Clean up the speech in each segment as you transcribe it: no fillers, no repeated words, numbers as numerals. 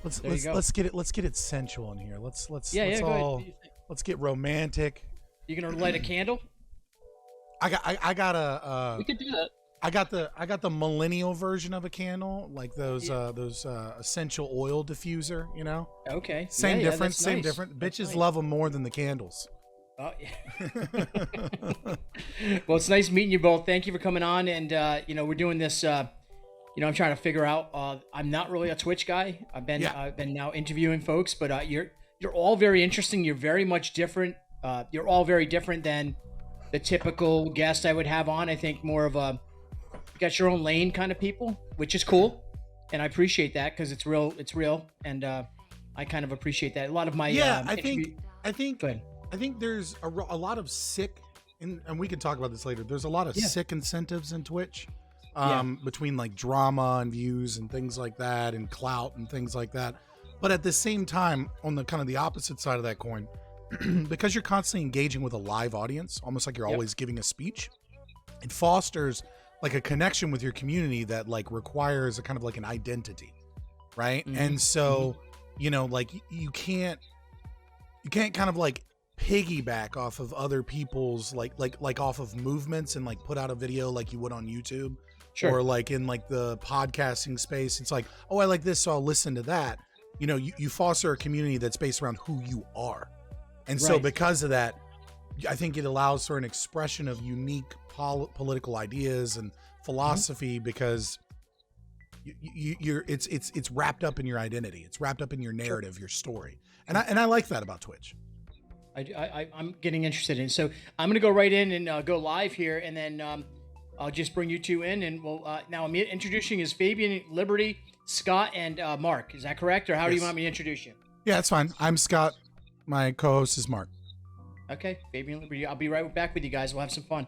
Let's get it sensual in here. Let's Yeah. Go all ahead. let's get romantic. You gonna light a candle? I got We could do that. I got the millennial version of a candle, like those essential oil diffuser, you know? Okay. Same Yeah, difference, that's same nice. different. That's Bitches nice. love them more than the candles. Oh, yeah. Well, it's nice meeting you both. Thank you for coming on. And we're doing this. I'm trying to figure out. I'm not really a Twitch guy. I've been now interviewing folks, but you're all very interesting. You're very much different. You're all very different than the typical guest I would have on. I think more of a got your own lane kind of people, which is cool, and I appreciate that because it's real. It's real, and I kind of appreciate that. A lot of my I think there's a lot of sick, and we can talk about this later. There's a lot of sick incentives in Twitch, between like drama and views and things like that, and clout and things like that. But at the same time, on the kind of the opposite side of that coin, because you're constantly engaging with a live audience, almost like you're always giving a speech, it fosters like a connection with your community that like requires a kind of like an identity, right? And so, like you can't kind of like piggyback off of other people's like off of movements and like put out a video like you would on YouTube, or like in like the podcasting space. It's like, oh, I like this, so I'll listen to that. You foster a community that's based around who you are, and so because of that, I think it allows for an expression of unique political ideas and philosophy, because it's wrapped up in your identity. It's wrapped up in your narrative, your story, and I like that about Twitch. I'm getting interested in. So I'm going to go right in and go live here, and then I'll just bring you two in, and we'll now I'm introducing is Fabian, Liberty, Scott, and Mark. Is that correct, or how do you want me to introduce you? Yeah, that's fine. I'm Scott. My co-host is Mark. Okay, Fabian, Liberty. I'll be right back with you guys. We'll have some fun.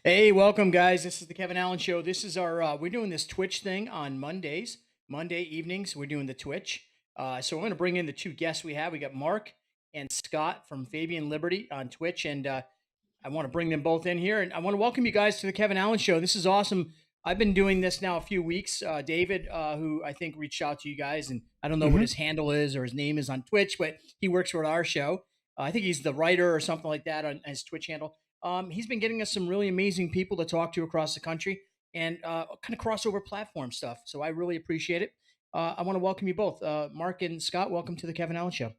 Hey, welcome guys. This is the Kevin Allen Show. This is our, we're doing this Twitch thing on Monday evenings. We're doing the Twitch. So we're going to bring in the two guests we have. We got Mark and Scott from Fabian Liberty on Twitch. And I want to bring them both in here. And I want to welcome you guys to the Kevin Allen Show. This is awesome. I've been doing this now a few weeks. David, who I think reached out to you guys, and I don't know what his handle is or his name is on Twitch, but he works for our show. I think he's the writer or something like that on his Twitch handle. He's been getting us some really amazing people to talk to across the country, and kind of crossover platform stuff. So I really appreciate it. I want to welcome you both. Mark and Scott, welcome to the Kevin Allen Show.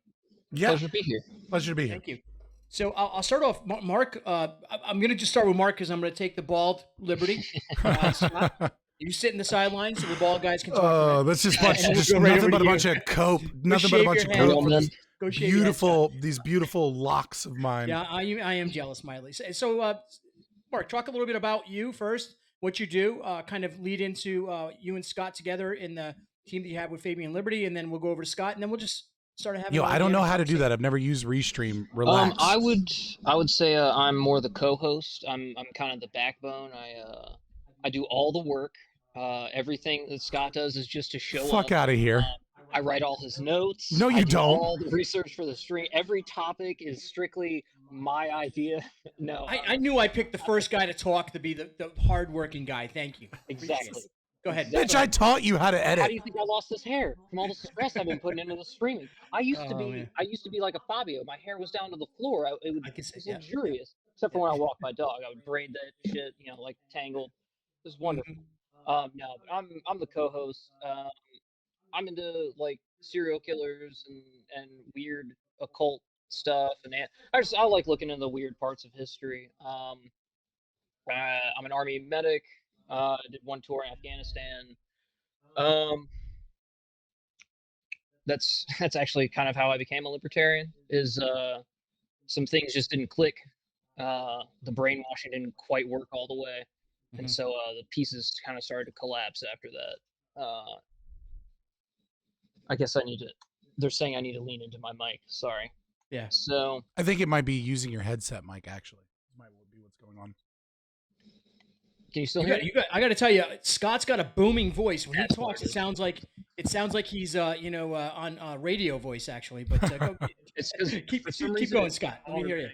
Yeah. Pleasure to be here. Pleasure to be here. Thank you. So I'll start off, Mark. I'm going to just start with Mark because I'm going to take the bald Liberty. Scott, you sit in the sidelines so the bald guys can talk. Oh, that's just right nothing but a bunch of cope. Nothing but a bunch of cope. Beautiful, these beautiful locks of mine. Yeah, I am jealous, Miley. So, Mark, talk a little bit about you first, what you do, kind of lead into you and Scott together in the team that you have with Fabian Liberty, and then we'll go over to Scott, and then we'll just start having. Yo, I don't know how to do that. I've never used Restream. Relax. I would say I'm more the co-host. I'm kind of the backbone. I do all the work. Everything that Scott does is just to show up. Fuck out of here. I write all his notes. No, you don't. All the research for the stream. Every topic is strictly my idea. No, I knew I picked the first guy to talk to be the hardworking guy. Thank you. Exactly. Go ahead. Bitch, I taught you how to edit. How do you think I lost this hair? From all the stress I've been putting into the streaming. I used to be like a Fabio. My hair was down to the floor. It was luxurious. Except for when I walked my dog. I would braid that shit, like tangled. It was wonderful. No, but I'm the co-host. I'm into like serial killers and weird occult stuff, and I like looking into the weird parts of history. I'm an army medic. I did one tour in Afghanistan. That's actually kind of how I became a libertarian. Is some things just didn't click. The brainwashing didn't quite work all the way, and so the pieces kind of started to collapse after that. I guess they're saying I need to lean into my mic. Sorry. Yeah. So I think it might be using your headset mic, actually. Might be what's going on. Can you still hear me? I got to tell you, Scott's got a booming voice. When he talks, it sounds like he's on radio voice, actually. But keep going, Scott. Let me hear you.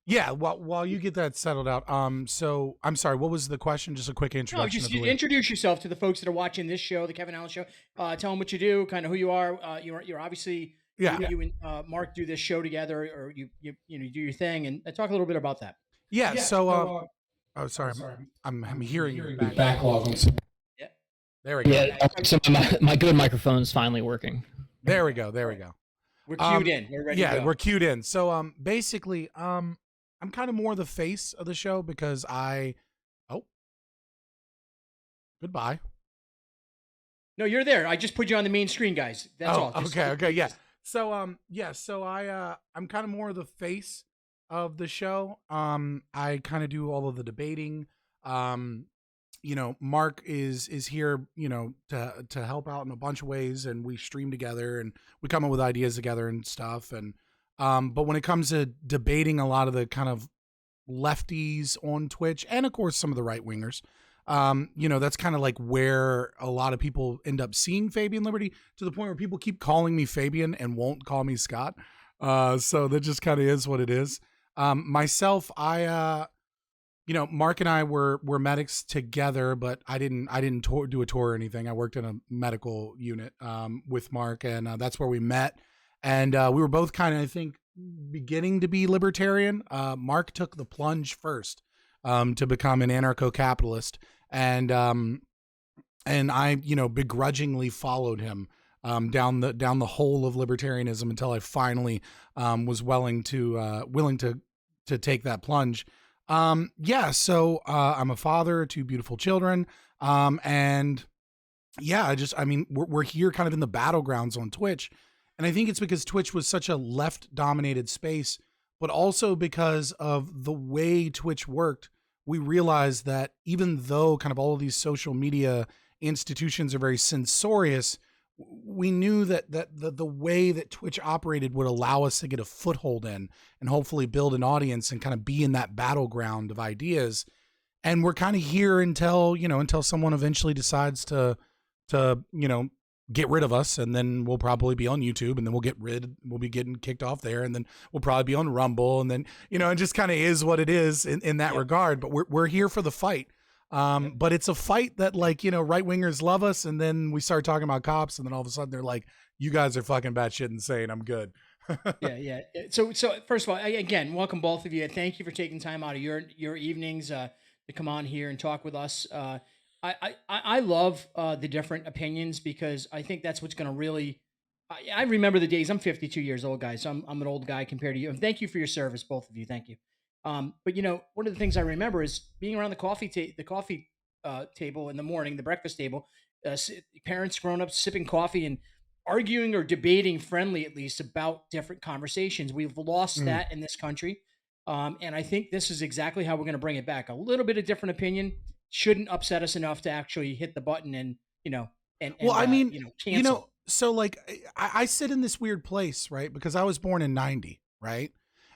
Yeah, while you get that settled out, so I'm sorry, what was the question? Just a quick introduction. No, just introduce yourself to the folks that are watching this show, the Kevin Allen Show. Tell them what you do, kind of who you are. You're obviously you and Mark do this show together, or you do your thing, and talk a little bit about that. Yeah. So sorry, I'm hearing the backlog. Yeah. There we go. Yeah. So my good microphone is finally working. There we go. We're queued in. We're ready. Yeah, we're queued in. So basically, I'm kind of more the face of the show because goodbye. No, you're there. I just put you on the main screen, guys. That's all. Okay, yeah. So I'm kind of more the face of the show. I kind of do all of the debating. Mark is here, to help out in a bunch of ways, and we stream together and we come up with ideas together and stuff. And but when it comes to debating a lot of the kind of lefties on Twitch, and of course some of the right wingers, that's kind of like where a lot of people end up seeing Fabian Liberty, to the point where people keep calling me Fabian and won't call me Scott. So that just kind of is what it is. Myself, Mark and I were medics together, but I didn't do a tour or anything. I worked in a medical unit with Mark, and that's where we met. And we were both kind of, I think, beginning to be libertarian. Mark took the plunge first to become an anarcho-capitalist, and I, begrudgingly followed him down the hole of libertarianism until I finally was willing to take that plunge. So I'm a father of 2 beautiful children, and we're here kind of in the battlegrounds on Twitch. And I think it's because Twitch was such a left-dominated space, but also because of the way Twitch worked, we realized that even though kind of all of these social media institutions are very censorious, we knew that the way that Twitch operated would allow us to get a foothold in and hopefully build an audience and kind of be in that battleground of ideas. And we're kind of here until someone eventually decides to get rid of us, and then we'll probably be on YouTube, and then we'll be getting kicked off there, and then we'll probably be on Rumble, and then, it just kind of is what it is in that regard. But we're here for the fight. But it's a fight that, right wingers love us, and then we start talking about cops, and then all of a sudden they're like, you guys are fucking batshit insane. I'm good. Yeah. So first of all, again, welcome both of you. Thank you for taking time out of your evenings to come on here and talk with us. I love the different opinions, because I think that's what's going to really. I remember the days. I'm 52 years old, guys. So I'm an old guy compared to you. And thank you for your service, both of you. Thank you. But one of the things I remember is being around the coffee table in the morning, the breakfast table, parents, grown-ups sipping coffee and arguing or debating friendly, at least, about different conversations. We've lost that in this country. And I think this is exactly how we're going to bring it back. A little bit of different opinion shouldn't upset us enough to actually hit the button and cancel. So like I sit in this weird place, right? Because I was born in 90, right?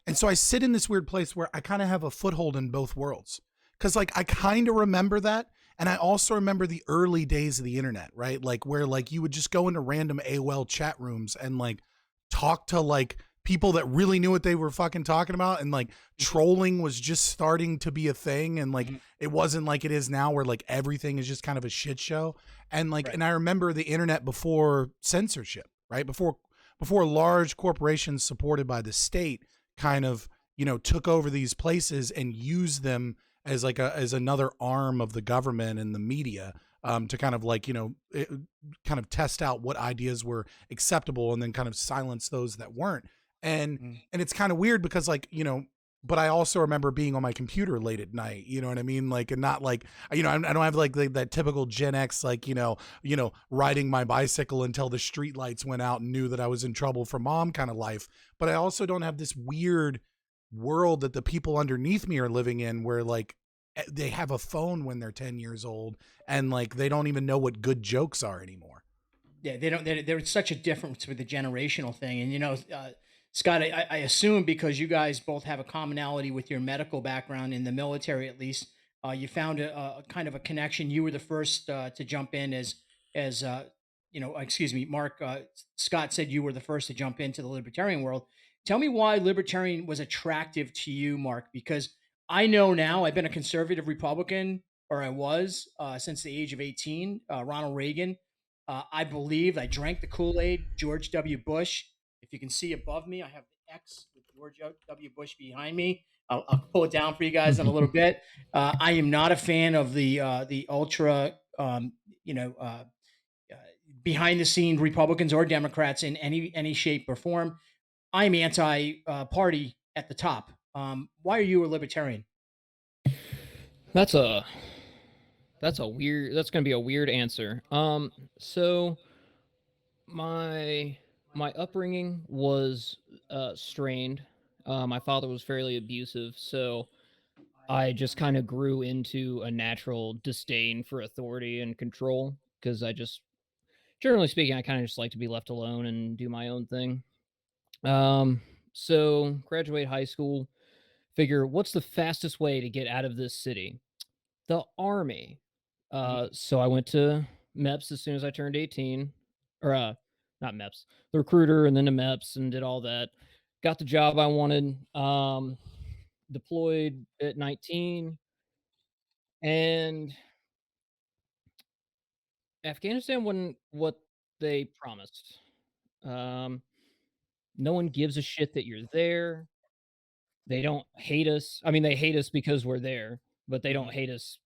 And so I sit in this weird place where I kind of have a foothold in both worlds. Cause like, I kind of remember that. And I also remember the early days of the internet, right? Like where like you would just go into random AOL chat rooms and like talk to like people that really knew what they were fucking talking about, and like trolling was just starting to be a thing, and like it wasn't like it is now where like everything is just kind of a shit show. And like and I remember the internet before censorship, right? Before large corporations supported by the state kind of, you know, took over these places and used them as like as another arm of the government and the media, to kind of like, you know, kind of test out what ideas were acceptable and then kind of silence those that weren't. And it's kind of weird because like, you know, but I also remember being on my computer late at night, you know what I mean? Like, and not like, you know, I don't have like that typical Gen X, like, you know, riding my bicycle until the street lights went out and knew that I was in trouble for mom kind of life. But I also don't have this weird world that the people underneath me are living in where like they have a phone when they're 10 years old and like they don't even know what good jokes are anymore. Yeah, they don't. There's such a difference with the generational thing, and you know, Scott, I assume because you guys both have a commonality with your medical background in the military, at least, you found a kind of a connection. You were the first to jump in as you know. Excuse me, Mark. Scott said you were the first to jump into the libertarian world. Tell me why libertarian was attractive to you, Mark, because I know now I've been a conservative Republican, or I was since the age of 18. Ronald Reagan. I believed, I drank the Kool-Aid, George W. Bush. If you can see above me, I have the X with George W. Bush behind me. I'll pull it down for you guys in a little bit. I am not a fan of the ultra, you know, behind the scene Republicans or Democrats in any shape or form. I'm anti-party at the top. Why are you a libertarian? That's a weird. That's gonna be a weird answer. So my upbringing was strained. My father was fairly abusive, so I just kind of grew into a natural disdain for authority and control because I just, generally speaking, I kind of just like to be left alone and do my own thing. Um, so graduate high school, figure what's the fastest way to get out of this city? The army. So I went to MEPS as soon as I turned 18, or not MEPS, the recruiter, and then to MEPS and did all that. Got the job I wanted. Deployed at 19, and Afghanistan wasn't what they promised. Um, no one gives a shit that you're there. They don't hate us. I mean, they hate us because we're there, but they don't hate us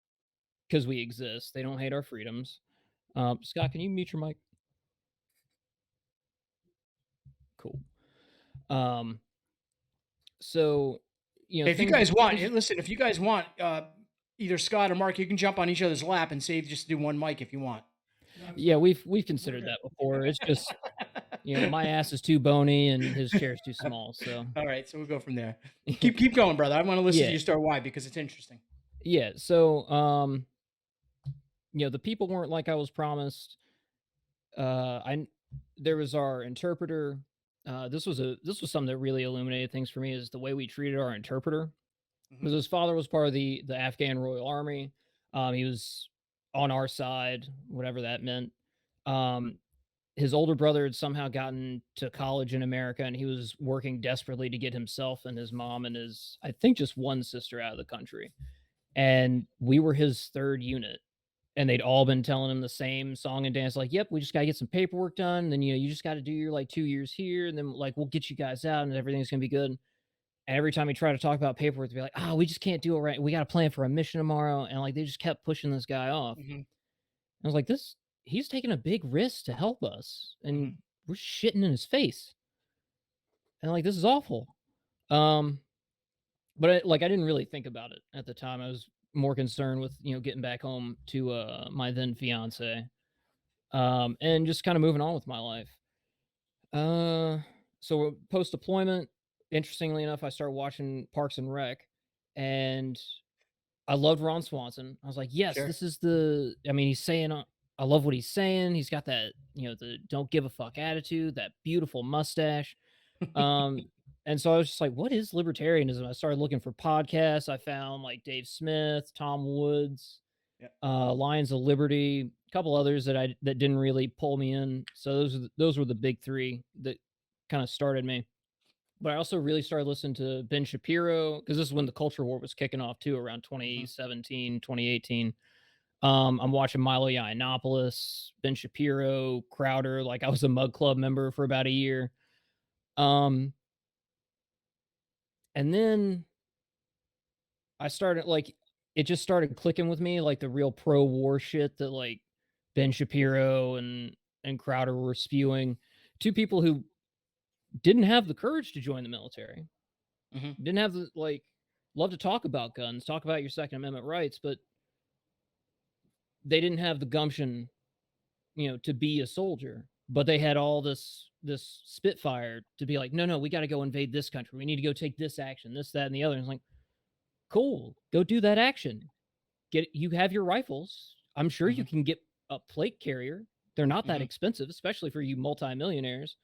because we exist. They don't hate our freedoms. Scott, can you mute your mic? Cool. So, you know, if you guys want, listen, if you guys want, either Scott or Mark, you can jump on each other's lap and say just do one mic if you want. Yeah, we've considered that before. It's just, you know, my ass is too bony and his chair's too small. So all right, so we'll go from there. Keep going, brother. I want to listen Yeah. to your story why, because it's interesting. Yeah. So, you know, the people weren't like I was promised. There was our interpreter. This was something that really illuminated things for me, is the way we treated our interpreter. Because his father was part of the Afghan Royal Army. He was on our side, whatever that meant. His older brother had somehow gotten to college in America, and he was working desperately to get himself and his mom and his, I think, just one sister out of the country. And we were his third unit. And they'd all been telling him the same song and dance, like, yep, we just got to get some paperwork done. Then, you know, you just got to do your like 2 years here. And then, like, we'll get you guys out and everything's going to be good. And every time he tried to talk about paperwork, they'd be like, oh, we just can't do it right. We got to plan for a mission tomorrow. And like, they just kept pushing this guy off. I was like, he's taking a big risk to help us. And we're shitting in his face. And like, this is awful. But I didn't really think about it at the time. I was more concerned with, you know, getting back home to my then fiance, and just kind of moving on with my life. So post deployment, interestingly enough, I started watching Parks and Rec, and I loved Ron Swanson. I was like, yes, this is the. I mean, he's saying, I love what he's saying. He's got that, you know, the don't give a fuck attitude, that beautiful mustache. And so I was just like, what is libertarianism? I started looking for podcasts. I found like Dave Smith, Tom Woods, Lions of Liberty, a couple others that didn't really pull me in. So those were the big three that kind of started me. but I also really started listening to Ben Shapiro, because this is when the culture war was kicking off too, around 2017, 2018. I'm watching Milo Yiannopoulos, Ben Shapiro, Crowder. Like, I was a Mug Club member for about a year. Um, and then I started, like, it just started clicking with me, like the real pro-war shit that like Ben Shapiro and Crowder were spewing. Two people who didn't have the courage to join the military, didn't have the, like, love to talk about guns, talk about your Second Amendment rights, but they didn't have the gumption, you know, to be a soldier. But they had all this spitfire to be like, no, we got to go invade this country. We need to go take this action, this, that, and the other. And it's like, cool, go do that action. You have your rifles. I'm sure you can get a plate carrier. They're not that expensive, especially for you multimillionaires.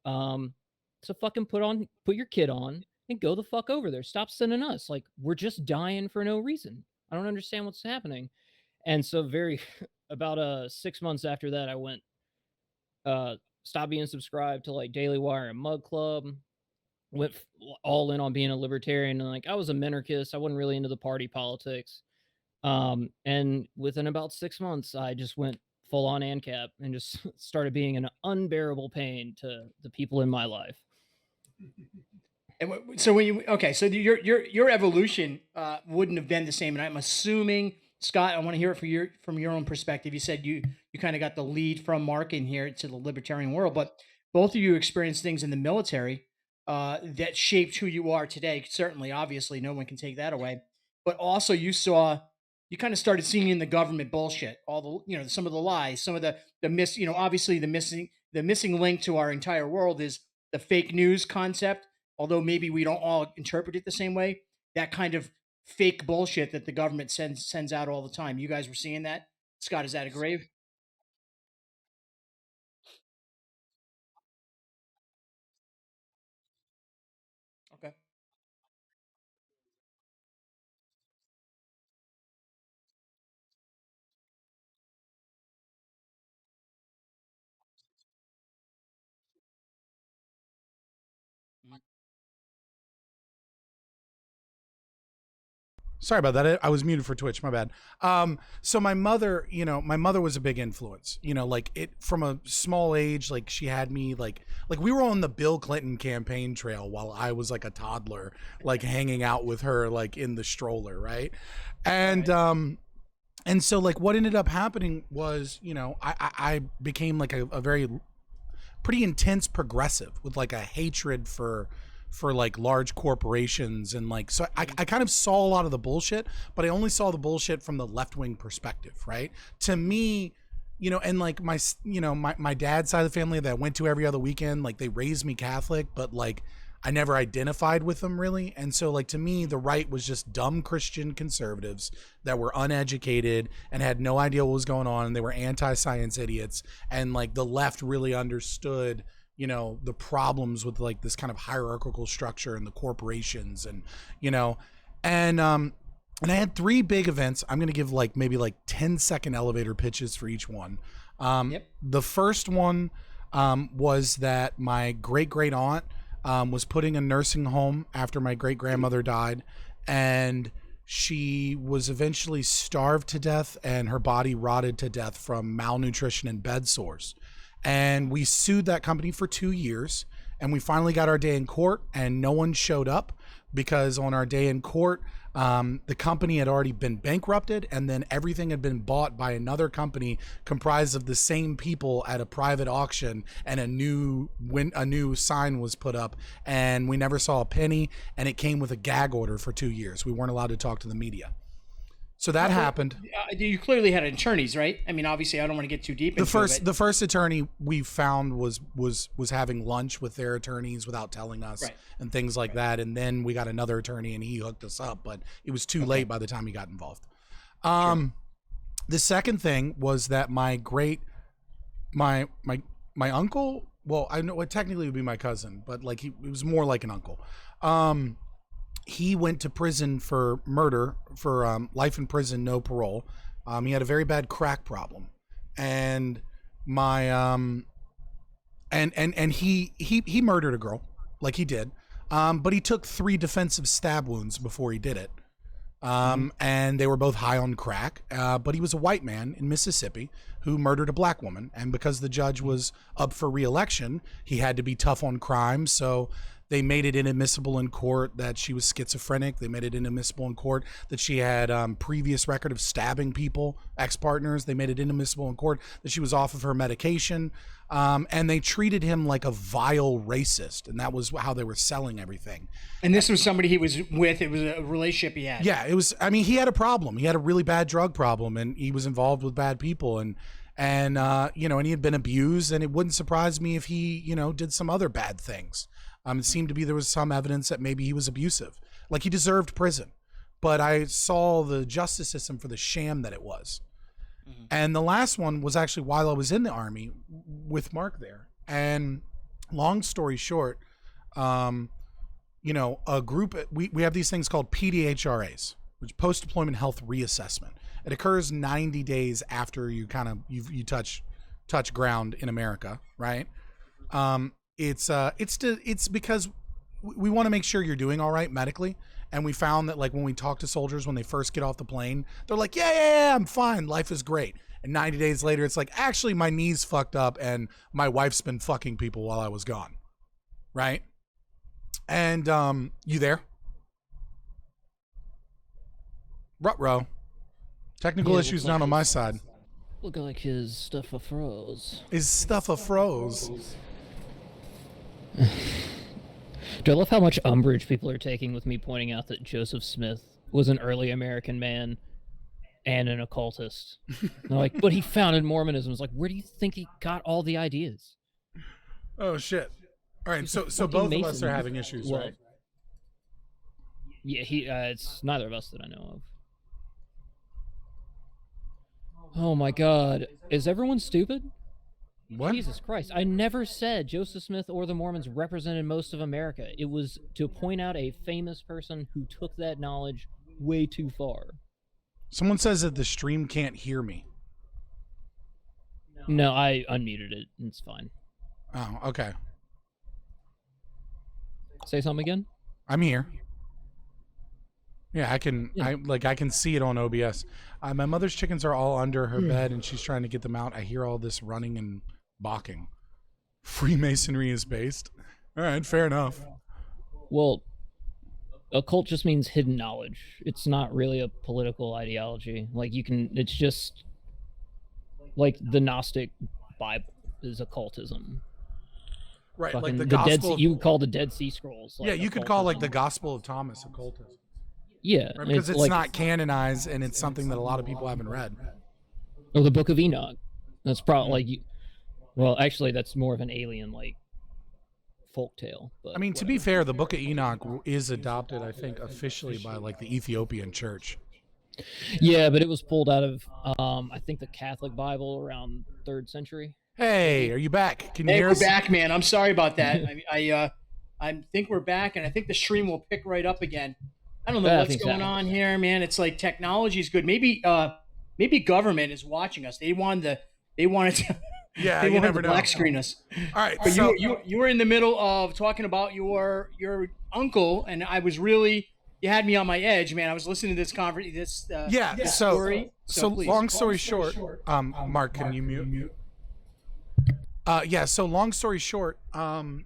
So fucking put your kid on and go the fuck over there. Stop sending us. Like, we're just dying for no reason. I don't understand what's happening. And so about 6 months after that, I went, stopped being subscribed to like Daily Wire and Mug Club, went all in on being a libertarian. And like, I was a minarchist. I wasn't really into the party politics. And within about 6 months, I just went full on ANCAP and just started being an unbearable pain to the people in my life. And so so your evolution wouldn't have been the same, and I'm assuming, Scott, I want to hear it from your own perspective. You said you kind of got the lead from Mark in here to the libertarian world, but both of you experienced things in the military that shaped who you are today. Certainly, obviously, no one can take that away. But also, you kind of started seeing in the government bullshit, all the some of the lies, some of the obviously the missing link to our entire world is the fake news concept. Although maybe we don't all interpret it the same way, that kind of fake bullshit that the government sends out all the time. You guys were seeing that? Scott, is that a grave? Okay. Sorry about that. I was muted for Twitch. My bad. So my mother, my mother was a big influence. Like, it from a small age. Like, she had me like we were on the Bill Clinton campaign trail while I was like a toddler, like hanging out with her like in the stroller, right? And so like what ended up happening was, I became like a very pretty intense progressive with like a hatred for like large corporations. And like, so I kind of saw a lot of the bullshit, but I only saw the bullshit from the left-wing perspective, right? To me, and like my dad's side of the family that I went to every other weekend, like they raised me Catholic, but like I never identified with them really. And so like to me, the right was just dumb Christian conservatives that were uneducated and had no idea what was going on. And they were anti-science idiots. And like the left really understood, the problems with like this kind of hierarchical structure and the corporations and, and I had 3 big events. I'm going to give like maybe like 10-second elevator pitches for each one. The first one was that my great aunt was putting a nursing home after my great grandmother died, and she was eventually starved to death and her body rotted to death from malnutrition and bed sores. And we sued that company for 2 years, and we finally got our day in court, and no one showed up because on our day in court, the company had already been bankrupted, and then everything had been bought by another company comprised of the same people at a private auction, and a new sign was put up, and we never saw a penny, and it came with a gag order for 2 years. We weren't allowed to talk to the media. So that happened. You clearly had attorneys, right? I mean, obviously, I don't want to get too deep into it. The first attorney we found was having lunch with their attorneys without telling us, and things like that. And then we got another attorney, and he hooked us up, but it was too late by the time he got involved. The second thing was that my uncle. Well, I know it technically would be my cousin, but like he was more like an uncle. He went to prison for murder, for life in prison, no parole. He had a very bad crack problem, and my and he murdered a girl, like he did. But he took 3 defensive stab wounds before he did it. And they were both high on crack. But he was a white man in Mississippi who murdered a black woman. And because the judge was up for re-election, he had to be tough on crime. So they made it inadmissible in court that she was schizophrenic. They made it inadmissible in court that she had previous record of stabbing people, ex-partners. They made it inadmissible in court that she was off of her medication. And they treated him like a vile racist. And that was how they were selling everything. And this was somebody he was with. It was a relationship he had. Yeah, it was. I mean, he had a problem. He had a really bad drug problem, and he was involved with bad people. And he had been abused. And it wouldn't surprise me if he, did some other bad things. It seemed to be there was some evidence that maybe he was abusive. Like, he deserved prison. But I saw the justice system for the sham that it was. Mm-hmm. And the last one was actually while I was in the Army with Mark there. And long story short, a group, we have these things called PDHRAs, which post-deployment health reassessment. It occurs 90 days after you you touch ground in America, right? It's because we want to make sure you're doing all right medically. And we found that, like, when we talk to soldiers when they first get off the plane, they're like, yeah, I'm fine. Life is great. And 90 days later, it's like, actually, my knee's fucked up and my wife's been fucking people while I was gone. Right? And you there? Ruh-roh. Technical issues not on my side. Looking like his stuff a-froze. His stuff a-froze. Do I love how much umbrage people are taking with me pointing out that Joseph Smith was an early American man and an occultist? They're like, but he founded Mormonism. It's like, where do you think he got all the ideas? Oh, shit. All right, so both of us are having issues, right? Yeah, it's neither of us that I know of. Oh my God. Is everyone stupid? What? Jesus Christ. I never said Joseph Smith or the Mormons represented most of America. It was to point out a famous person who took that knowledge way too far. Someone says that the stream can't hear me. No, I unmuted it. It's fine. Oh, okay. Say something again? I'm here. Yeah, I can see it on OBS. My mother's chickens are all under her bed and she's trying to get them out. I hear all this running and balking. Freemasonry is based. All right, fair enough. Well, occult just means hidden knowledge. It's not really a political ideology. It's just like the Gnostic Bible is occultism. Right, Fucking like the gospel. You would call the Dead Sea Scrolls. Yeah, you could call like the Gospel of Thomas occultism. Yeah, right? Because it's not canonized and it's something that a lot of people haven't read. Or the Book of Enoch. That's probably actually that's more of an alien folk tale. But I mean, to be fair, the Book of Enoch is adopted, I think, officially by the Ethiopian Church. Yeah, but it was pulled out of I think the Catholic Bible around 3rd century. Hey, are you back? Can you hear us? We're back, man. I'm sorry about that. I think we're back, and I think the stream will pick right up again. I don't know what's going on here, man. It's like technology is good. Maybe government is watching us. They wanted to Yeah, they you wanted never to know. black screen us. All right, but so you were in the middle of talking about your uncle, and I was really you had me on my edge, man. I was listening to this story. So long story short, Mark, can you mute? So long story short, so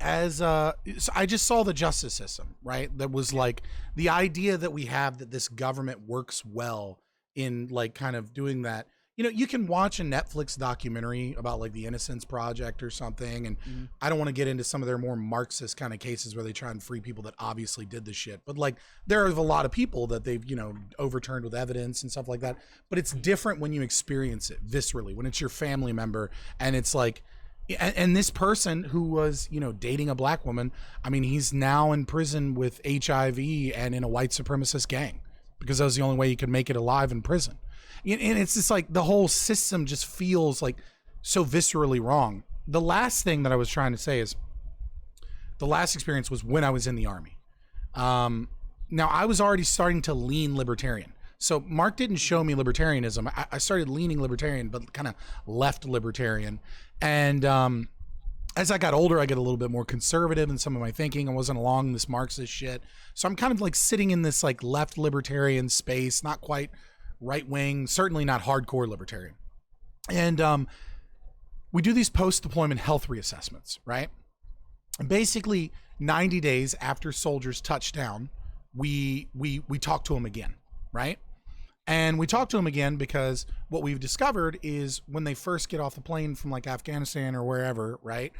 I just saw the justice system, right? That was like the idea that we have that this government works well in like kind of doing that. You can watch a Netflix documentary about like the Innocence Project or something. And I don't want to get into some of their more Marxist kind of cases where they try and free people that obviously did the shit. But like there are a lot of people that they've, overturned with evidence and stuff like that. But it's different when you experience it viscerally, when it's your family member and it's like, and this person who was, dating a black woman, I mean, he's now in prison with HIV and in a white supremacist gang because that was the only way you could make it alive in prison. And it's just like the whole system just feels like so viscerally wrong. The last thing that I was trying to say is the last experience was when I was in the Army. Now, I was already starting to lean libertarian. So Mark didn't show me libertarianism. I started leaning libertarian, but kind of left libertarian. And as I got older, I get a little bit more conservative in some of my thinking. I wasn't along this Marxist shit. So I'm kind of like sitting in this like left libertarian space, not quite right wing, certainly not hardcore libertarian. And we do these post-deployment health reassessments, right? And basically 90 days after soldiers touch down, we talk to them again, right? And we talk to them again because what we've discovered is when they first get off the plane from like Afghanistan or wherever, right?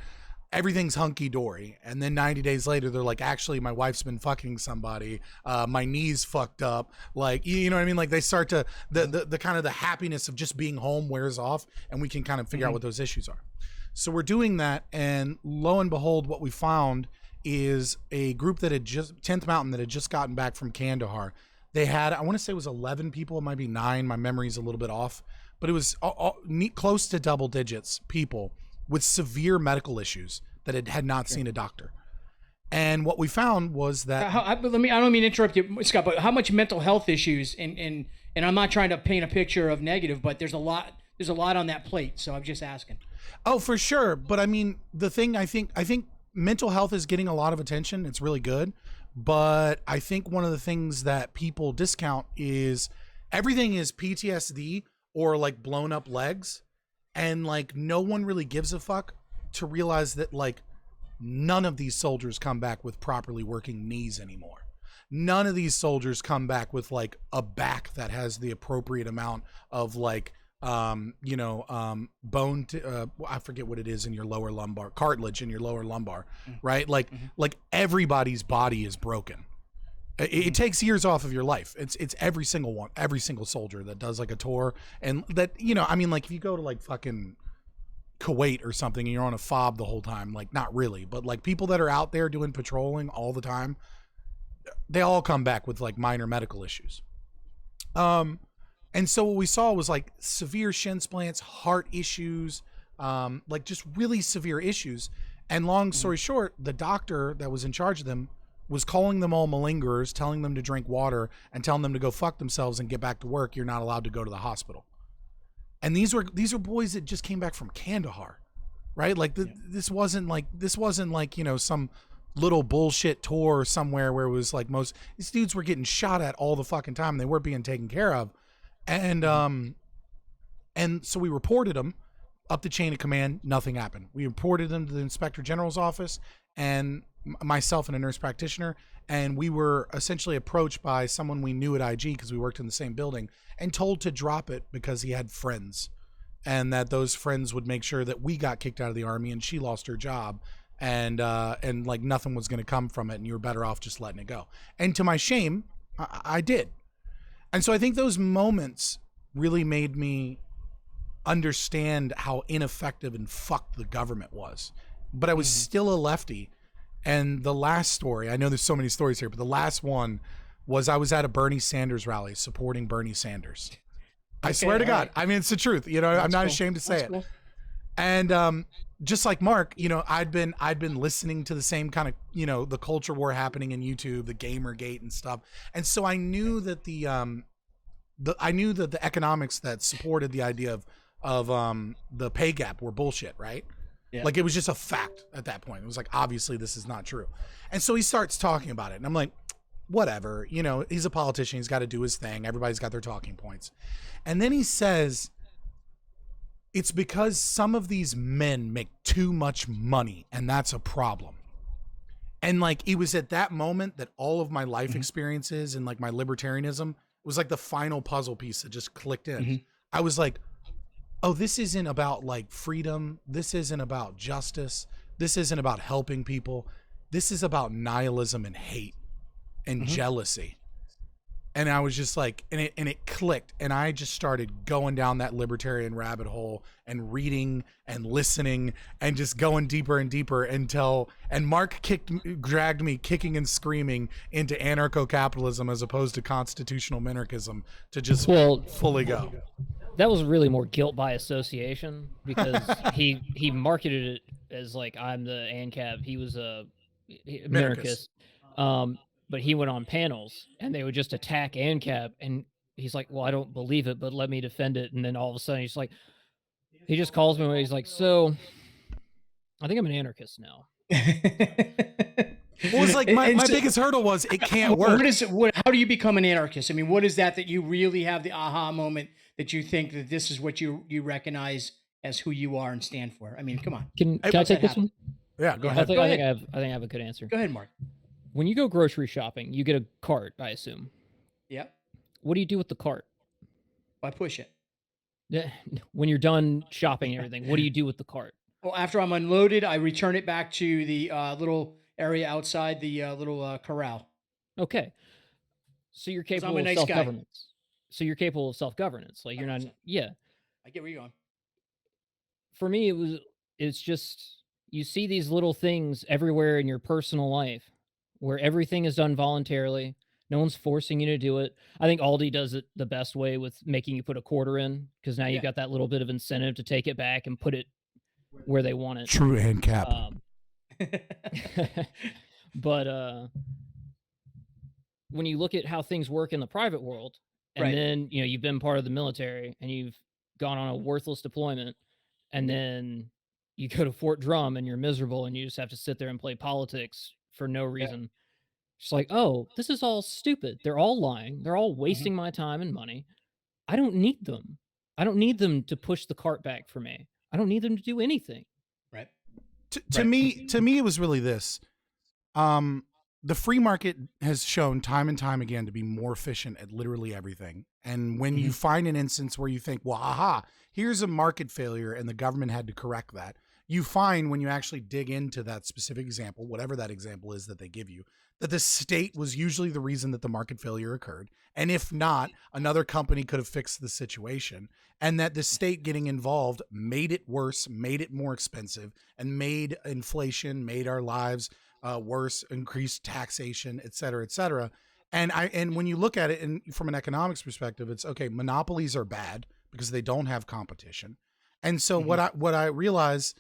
Everything's hunky-dory. And then 90 days later, they're like, actually, my wife's been fucking somebody. My knee's fucked up. Like, you know what I mean? Like they start to, the kind of the happiness of just being home wears off, and we can kind of figure out what those issues are. So we're doing that, and lo and behold, what we found is a group that had just, 10th Mountain, that had just gotten back from Kandahar. They had, I want to say it was 11 people. It might be 9. My memory's a little bit off, but it was close to double digits people with severe medical issues that had not seen a doctor. And what we found was that I don't mean to interrupt you, Scott, but how much mental health issues and I'm not trying to paint a picture of negative, but there's a lot on that plate. So I'm just asking. Oh, for sure. But I mean, the thing, I think mental health is getting a lot of attention. It's really good. But I think one of the things that people discount is everything is PTSD or like blown up legs. And like no one really gives a fuck to realize that like none of these soldiers come back with properly working knees anymore. None of these soldiers come back with like a back that has the appropriate amount of like bone to, I forget what it is in your lower lumbar, cartilage in your lower lumbar, right? Like everybody's body is broken. It takes years off of your life. It's every single soldier that does like a tour, and that, you know, I mean, like if you go to like fucking Kuwait or something and you're on a fob the whole time, like not really, but like people that are out there doing patrolling all the time, they all come back with like minor medical issues. And so what we saw was like severe shin splints, heart issues, like just really severe issues. And long story short, the doctor that was in charge of them was calling them all malingerers, telling them to drink water and telling them to go fuck themselves and get back to work. You're not allowed to go to the hospital. And these were boys that just came back from Kandahar, right? Like this wasn't like, you know, some little bullshit tour somewhere where it was like these dudes were getting shot at all the fucking time. They weren't being taken care of. And so we reported them up the chain of command. Nothing happened. We reported them to the Inspector General's office, and myself and a nurse practitioner, and we were essentially approached by someone we knew at IG because we worked in the same building, and told to drop it because he had friends, and that those friends would make sure that we got kicked out of the Army and she lost her job, and like nothing was going to come from it, and you were better off just letting it go. And to my shame, I did. And so I think those moments really made me understand how ineffective and fucked the government was. But I was still a lefty. And the last story, I know there's so many stories here, but the last one was I was at a Bernie Sanders rally supporting Bernie Sanders. I swear to God. I mean, it's the truth. You know, I'm not ashamed to say it. Cool. And just like Mark, you know, I'd been listening to the same kind of, you know, the culture war happening in YouTube, the Gamergate and stuff. And so I knew that the economics that supported the idea of the pay gap were bullshit, right? Yeah. Like it was just a fact at that point. It was like, obviously this is not true. And so he starts talking about it, and I'm like, whatever, you know, he's a politician. He's got to do his thing. Everybody's got their talking points. And then he says, it's because some of these men make too much money, and that's a problem. And like, it was at that moment that all of my life experiences and like my libertarianism was like the final puzzle piece that just clicked in. I was like, oh, this isn't about like freedom. This isn't about justice. This isn't about helping people. This is about nihilism and hate and jealousy. And I was just like, and it clicked, and I just started going down that libertarian rabbit hole and reading and listening and just going deeper and deeper and Mark dragged me kicking and screaming into anarcho-capitalism as opposed to constitutional minarchism to just fully go. That was really more guilt by association, because he marketed it as like, I'm the ANCAP. He was a minarchist. But he went on panels and they would just attack ANCAP, and he's like, well, I don't believe it, but let me defend it. And then all of a sudden he just calls me and he's like, so I think I'm an anarchist now. Well, it's like my biggest hurdle was it can't work. How do you become an anarchist? I mean, what is that you really have the aha moment that you think that this is what you recognize as who you are and stand for? I mean, come on. Can I take this one? Yeah, go ahead. I think I have a good answer. Go ahead, Mark. When you go grocery shopping, you get a cart, I assume. Yep. What do you do with the cart? I push it. When you're done shopping and everything, what do you do with the cart? Well, after I'm unloaded, I return it back to the little area outside the little corral. Okay. So you're capable of self-governance. So you're capable of self-governance. Like you're not, yeah. I get where you're going. For me, it's just, you see these little things everywhere in your personal life where everything is done voluntarily. No one's forcing you to do it. I think Aldi does it the best way with making you put a quarter in, because now you've got that little bit of incentive to take it back and put it where they want it. True hand cap. But when you look at how things work in the private world, and then you've been part of the military and you've gone on a worthless deployment, and then you go to Fort Drum and you're miserable and you just have to sit there and play politics for no reason. It's like, oh, this is all stupid. They're all lying. They're all wasting my time and money. I don't need them. I don't need them to push the cart back for me. I don't need them to do anything. Right. To me, it was really this. The free market has shown time and time again to be more efficient at literally everything. And when you find an instance where you think, well, aha, here's a market failure and the government had to correct that, you find when you actually dig into that specific example, whatever that example is that they give you, that the state was usually the reason that the market failure occurred. And if not, another company could have fixed the situation, and that the state getting involved made it worse, made it more expensive, and made inflation, made our lives worse, increased taxation, et cetera, et cetera. And when you look at it from an economics perspective, it's okay. Monopolies are bad because they don't have competition. And so what I realize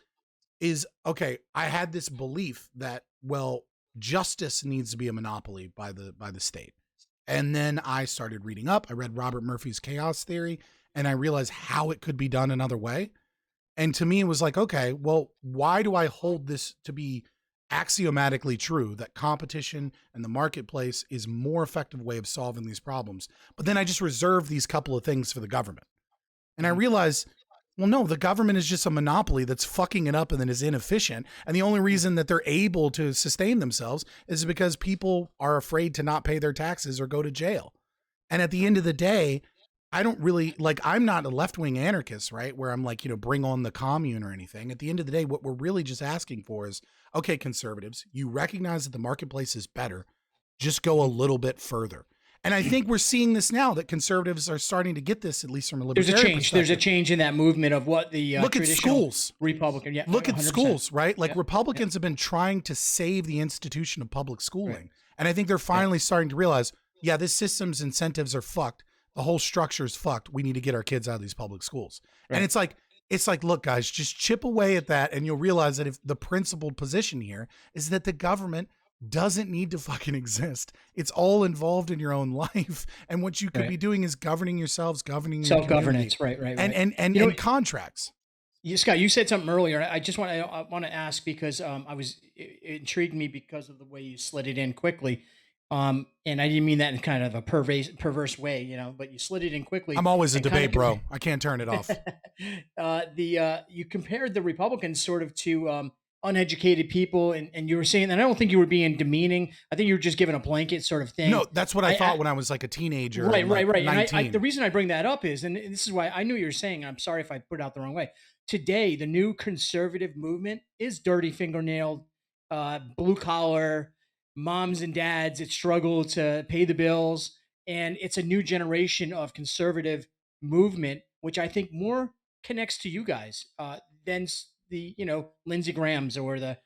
is, okay, I had this belief that, well, justice needs to be a monopoly by the state. And then I started reading up. I read Robert Murphy's chaos theory, and I realized how it could be done another way. And to me, it was like, okay, well, why do I hold this to be axiomatically true, that competition and the marketplace is more effective way of solving these problems? But then I just reserve these couple of things for the government. And I realized, well, no, the government is just a monopoly that's fucking it up and then is inefficient. And the only reason that they're able to sustain themselves is because people are afraid to not pay their taxes or go to jail. And at the end of the day, I don't really, like, I'm not a left-wing anarchist, right? Where I'm like, bring on the commune or anything. At the end of the day, what we're really just asking for is, okay, conservatives, you recognize that the marketplace is better. Just go a little bit further. And I think we're seeing this now, that conservatives are starting to get this, at least from a libertarian perspective. There's a change in that movement of what the look at schools. Republican. Yeah, look 100%. At schools, right? Like Republicans have been trying to save the institution of public schooling. Right. And I think they're finally starting to realize, yeah, this system's incentives are fucked. The whole structure's fucked. We need to get our kids out of these public schools. Right. And it's like, look, guys, just chip away at that. And you'll realize that if the principled position here is that the government doesn't need to fucking exist. It's all involved in your own life. And what you could be doing is governing yourselves, governing your self-governance. Right. And contracts. Scott, you said something earlier. I just want to ask, because it intrigued me because of the way you slid it in quickly. And I didn't mean that in kind of a perverse way, but you slid it in quickly. I'm always a debate, bro. I can't turn it off. You compared the Republicans sort of to uneducated people, and you were saying, and I don't think you were being demeaning. I think you were just giving a blanket sort of thing. No, that's what I thought when I was like a teenager. Right. 19. And the reason I bring that up is, and this is why I knew you were saying, and I'm sorry if I put it out the wrong way. Today, the new conservative movement is dirty fingernailed, blue collar, moms and dads that struggle to pay the bills. And it's a new generation of conservative movement, which I think more connects to you guys than the, Lindsey Grahams or the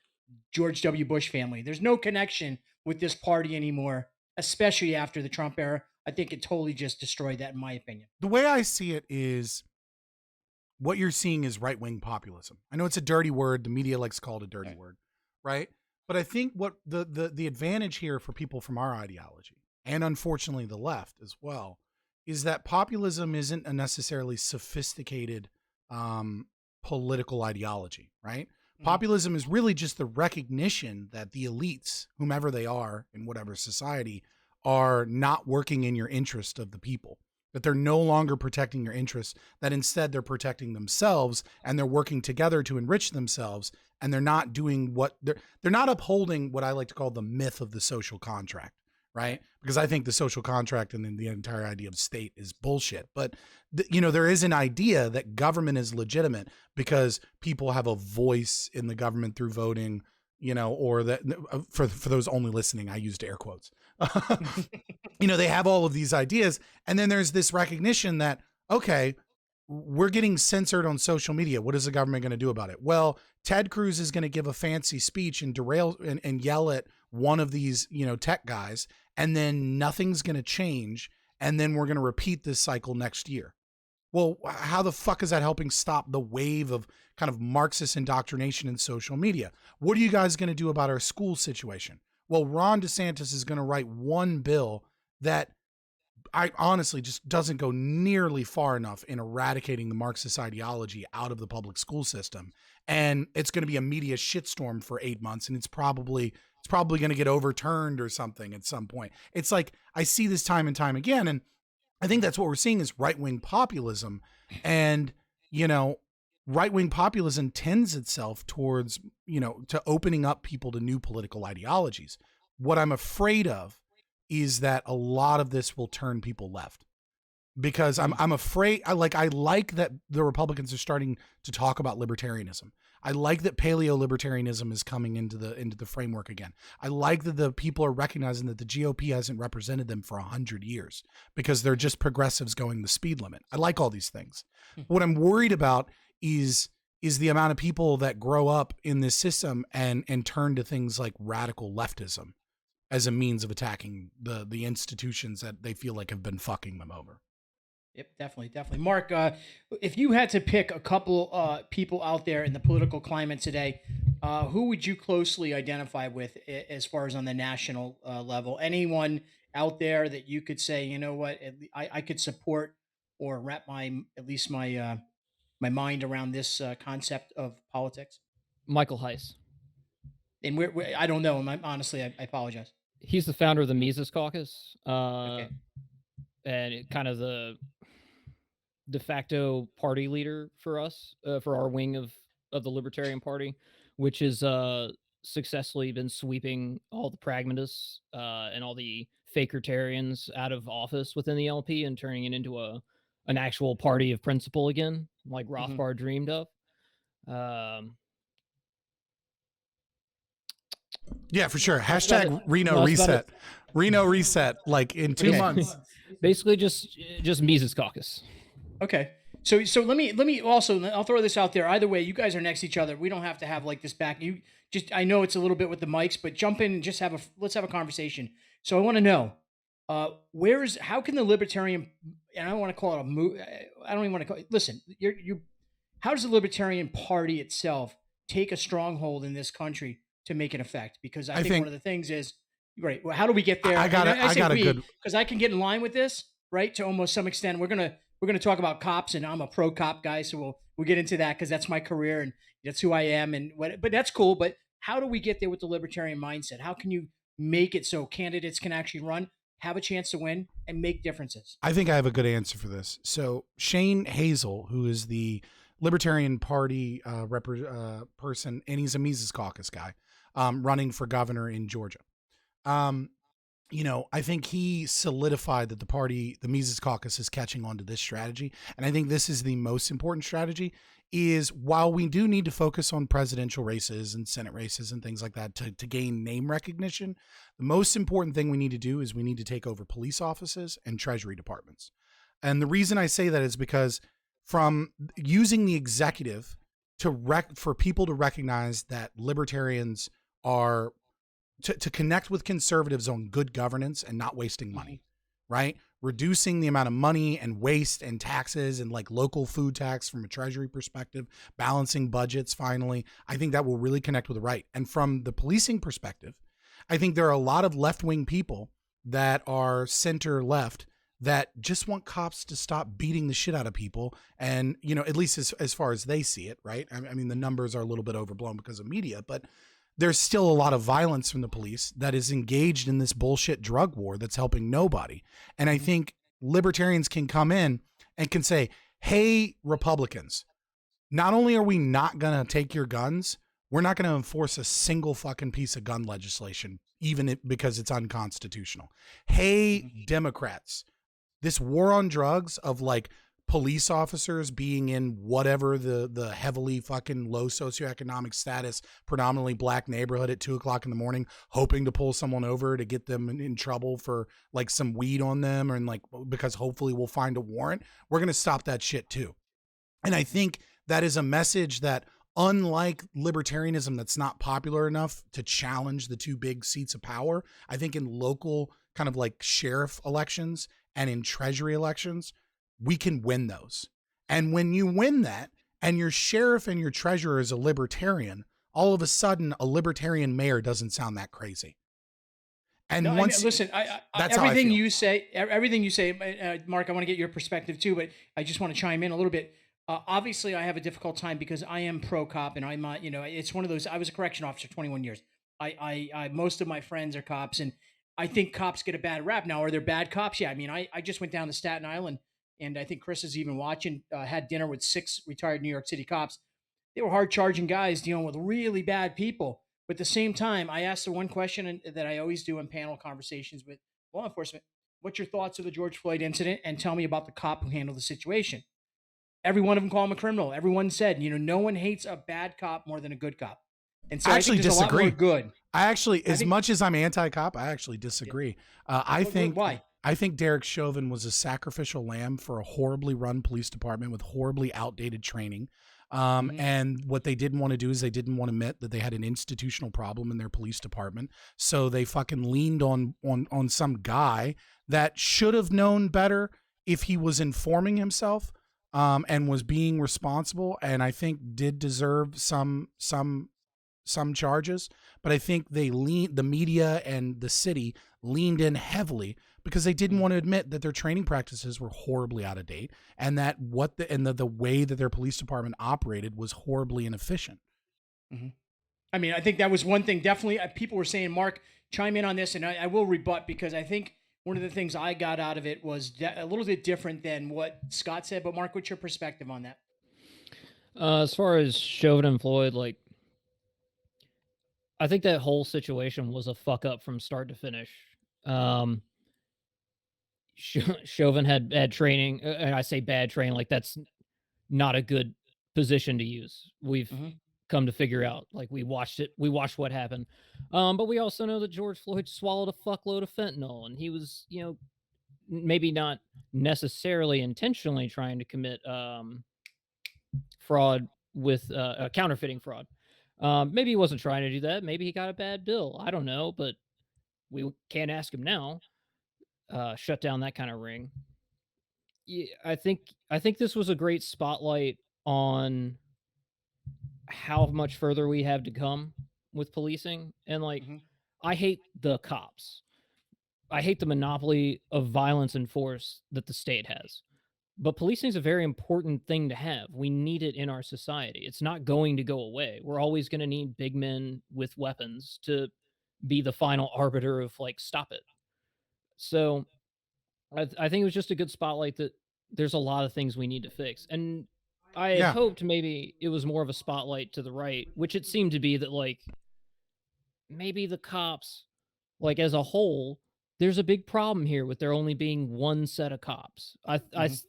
George W. Bush family. There's no connection with this party anymore, especially after the Trump era. I think it totally just destroyed that, in my opinion. The way I see it is, what you're seeing is right-wing populism. I know it's a dirty word. The media likes to call it a dirty word, right? But I think what the advantage here for people from our ideology, and unfortunately the left as well, is that populism isn't a necessarily sophisticated political ideology, right? Populism is really just the recognition that the elites, whomever they are in whatever society, are not working in your interest of the people, that they're no longer protecting your interests, that instead they're protecting themselves and they're working together to enrich themselves. And they're not doing they're not upholding what I like to call the myth of the social contract, right? Because I think the social contract and then the entire idea of state is bullshit. But there is an idea that government is legitimate because people have a voice in the government through voting, or that for those only listening, I used air quotes. They have all of these ideas. And then there's this recognition that, okay, we're getting censored on social media. What is the government going to do about it? Well, Ted Cruz is going to give a fancy speech and derail and yell at one of these, tech guys, and then nothing's going to change. And then we're going to repeat this cycle next year. Well, how the fuck is that helping stop the wave of kind of Marxist indoctrination in social media? What are you guys going to do about our school situation? Well, Ron DeSantis is going to write one bill that I honestly just doesn't go nearly far enough in eradicating the Marxist ideology out of the public school system. And it's going to be a media shitstorm for 8 months. And it's probably going to get overturned or something at some point. It's like, I see this time and time again. And I think that's what we're seeing is right-wing populism. And, right-wing populism tends itself towards, to opening up people to new political ideologies. What I'm afraid of is that a lot of this will turn people left, because I'm afraid. I like that the Republicans are starting to talk about libertarianism. I like that paleo libertarianism is coming into the framework again. I like that the people are recognizing that the GOP hasn't represented them for 100 years because they're just progressives going the speed limit. I like all these things. What I'm worried about is the amount of people that grow up in this system and turn to things like radical leftism as a means of attacking the institutions that they feel like have been fucking them over. Yep, definitely. Mark, if you had to pick a couple people out there in the political climate today, who would you closely identify with as far as on the national level? Anyone out there that you could say, you know what, I could support or wrap my mind around this concept of politics? Michael Heiss. And I don't know him. Honestly, I apologize. He's the founder of the Mises Caucus, Okay. and kind of the de facto party leader for us, for our wing of the Libertarian Party, which has successfully been sweeping all the pragmatists and all the fakertarians out of office within the LP and turning it into an actual party of principle again, like Rothbard dreamed of. Yeah, for sure. Hashtag Reno reset. Reno reset. Like in 2 months. Basically, just Mises Caucus. Okay. So let me also, I'll throw this out there. Either way, you guys are next to each other. We don't have to have like this back. I know it's a little bit with the mics, but jump in and just let's have a conversation. So I want to know, how can the libertarian, and I don't want to call it a move. I don't even want to call it, listen, how does the Libertarian Party itself take a stronghold in this country to make an effect? Because I think one of the things is, right, well, how do we get there? I got a good, because I can get in line with this, right? To almost some extent, we're gonna talk about cops, and I'm a pro cop guy, so we'll get into that because that's my career and that's who I am, but that's cool. But how do we get there with the libertarian mindset? How can you make it so candidates can actually run, have a chance to win, and make differences? I think I have a good answer for this. So Shane Hazel, who is the Libertarian Party person, and he's a Mises Caucus guy, running for governor in Georgia. I think he solidified that the Mises Caucus is catching on to this strategy. And I think this is the most important strategy, is while we do need to focus on presidential races and Senate races and things like that to gain name recognition, the most important thing we need to do is we need to take over police offices and treasury departments. And the reason I say that is because from using the executive for people to recognize that libertarians are to connect with conservatives on good governance and not wasting money, right? Reducing the amount of money and waste and taxes and like local food tax from a treasury perspective, balancing budgets. Finally, I think that will really connect with the right. And from the policing perspective, I think there are a lot of left-wing people that are center left that just want cops to stop beating the shit out of people. And, you know, at least as far as they see it, right? I mean, the numbers are a little bit overblown because of media, but there's still a lot of violence from the police that is engaged in this bullshit drug war that's helping nobody. And I think libertarians can come in and can say, hey, Republicans, not only are we not going to take your guns, we're not going to enforce a single fucking piece of gun legislation, even because it's unconstitutional. Hey, Democrats, this war on drugs of like police officers being in whatever the heavily fucking low socioeconomic status, predominantly black neighborhood at 2:00 in the morning, hoping to pull someone over to get them in trouble for like some weed on them, or like because hopefully we'll find a warrant. We're going to stop that shit too. And I think that is a message that, unlike libertarianism that's not popular enough to challenge the two big seats of power, I think in local kind of like sheriff elections and in treasury elections, we can win those. And when you win that and your sheriff and your treasurer is a libertarian, all of a sudden a libertarian mayor doesn't sound that crazy. And no, once, I mean, listen, that's everything you say, Mark, I want to get your perspective too, but I just want to chime in a little bit. Obviously, I have a difficult time because I am pro cop, and I'm, you know, it's one of those. I was a correction officer 21 years. I most of my friends are cops, and I think cops get a bad rap. Now, are there bad cops? Yeah, I mean, I just went down to Staten Island, and I think Chris is even watching. Had dinner with 6 retired New York City cops. They were hard charging guys dealing with really bad people. But at the same time, I asked the one question that I always do in panel conversations with law enforcement: what's your thoughts of the George Floyd incident, and tell me about the cop who handled the situation. Every one of them call him a criminal. Everyone said, you know, no one hates a bad cop more than a good cop. And so I actually disagree. A lot more good. I actually, much as I'm anti-cop, I actually disagree. Yeah. I think Derek Chauvin was a sacrificial lamb for a horribly run police department with horribly outdated training. And what they didn't want to do is they didn't want to admit that they had an institutional problem in their police department. So they fucking leaned on some guy that should have known better if he was informing himself, and was being responsible, and I think did deserve some charges. But I think the media and the city leaned in heavily because they didn't want to admit that their training practices were horribly out of date, and that the way that their police department operated was horribly inefficient. Mm-hmm. I mean, I think that was one thing. Definitely, people were saying, Mark, chime in on this, and I will rebut, because I think one of the things I got out of it was a little bit different than what Scott said. But Mark, what's your perspective on that? As far as Chauvin and Floyd, like, I think that whole situation was a fuck up from start to finish. Chauvin had training, and I say bad training, like that's not a good position to use. We've come to figure out, like, we watched what happened. But we also know that George Floyd swallowed a fuckload of fentanyl, and he was, you know, maybe not necessarily intentionally trying to commit fraud with counterfeiting fraud. Maybe he wasn't trying to do that. Maybe he got a bad bill. I don't know, but we can't ask him now. Shut down that kind of ring. Yeah, I think this was a great spotlight on how much further we have to come with policing. And like, I hate the cops. I hate the monopoly of violence and force that the state has. But policing is a very important thing to have. We need it in our society. It's not going to go away. We're always going to need big men with weapons to be the final arbiter of, like, stop it. So I think it was just a good spotlight that there's a lot of things we need to fix. And I had hoped maybe it was more of a spotlight to the right, which it seemed to be, that like maybe the cops, like as a whole, there's a big problem here with there only being one set of cops. I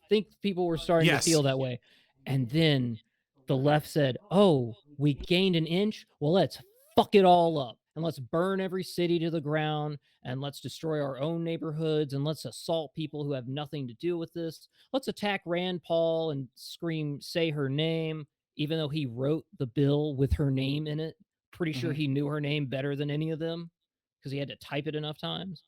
think people were starting to feel that way. And then the left said, oh, we gained an inch. Well, let's fuck it all up. And let's burn every city to the ground, and let's destroy our own neighborhoods, and let's assault people who have nothing to do with this. Let's attack Rand Paul and scream, say her name, even though he wrote the bill with her name in it. Pretty sure he knew her name better than any of them because he had to type it enough times.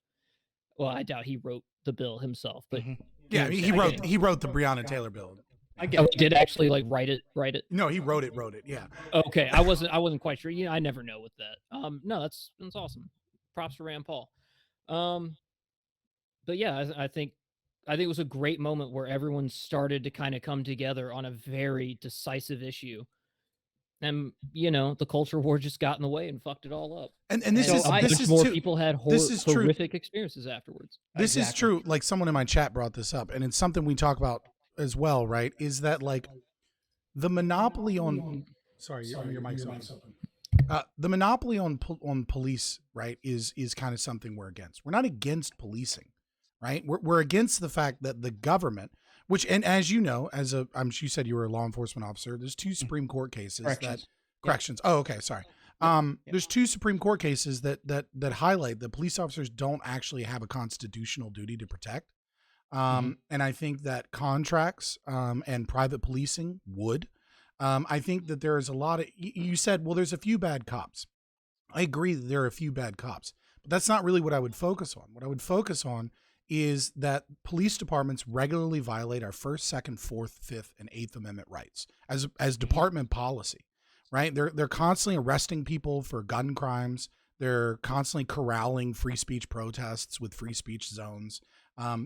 Well, I doubt he wrote the bill himself, but yeah, he wrote the Breonna Taylor bill. I guess. Oh, he did actually like write it. No, he wrote it. Yeah. Okay, I wasn't quite sure. You know, I never know with that. No, that's awesome. Props to Rand Paul. But yeah, I think I think it was a great moment where everyone started to kind of come together on a very decisive issue. And, you know, the culture war just got in the way and fucked it all up. And this so is a this bunch is more too, people had this is true. horrific experiences afterwards. This is true. Like someone in my chat brought this up, and it's something we talk about as well, right? Is that like the monopoly on your mic's open. The monopoly on police, right, is kind of something we're against. We're not against policing, right? We're against the fact that the government, which, and as you know, you said you were a law enforcement officer. There's 2 Supreme Court cases corrections. Oh, okay, sorry. There's 2 Supreme Court cases that highlight that police officers don't actually have a constitutional duty to protect. And I think that contracts and private policing would. I think that there is a lot of, you said, well, there's a few bad cops. I agree that there are a few bad cops, but that's not really what I would focus on. What I would focus on is that police departments regularly violate our 1st, 2nd, 4th, 5th, and 8th Amendment rights as department policy, right? They're constantly arresting people for gun crimes. They're constantly corralling free speech protests with free speech zones.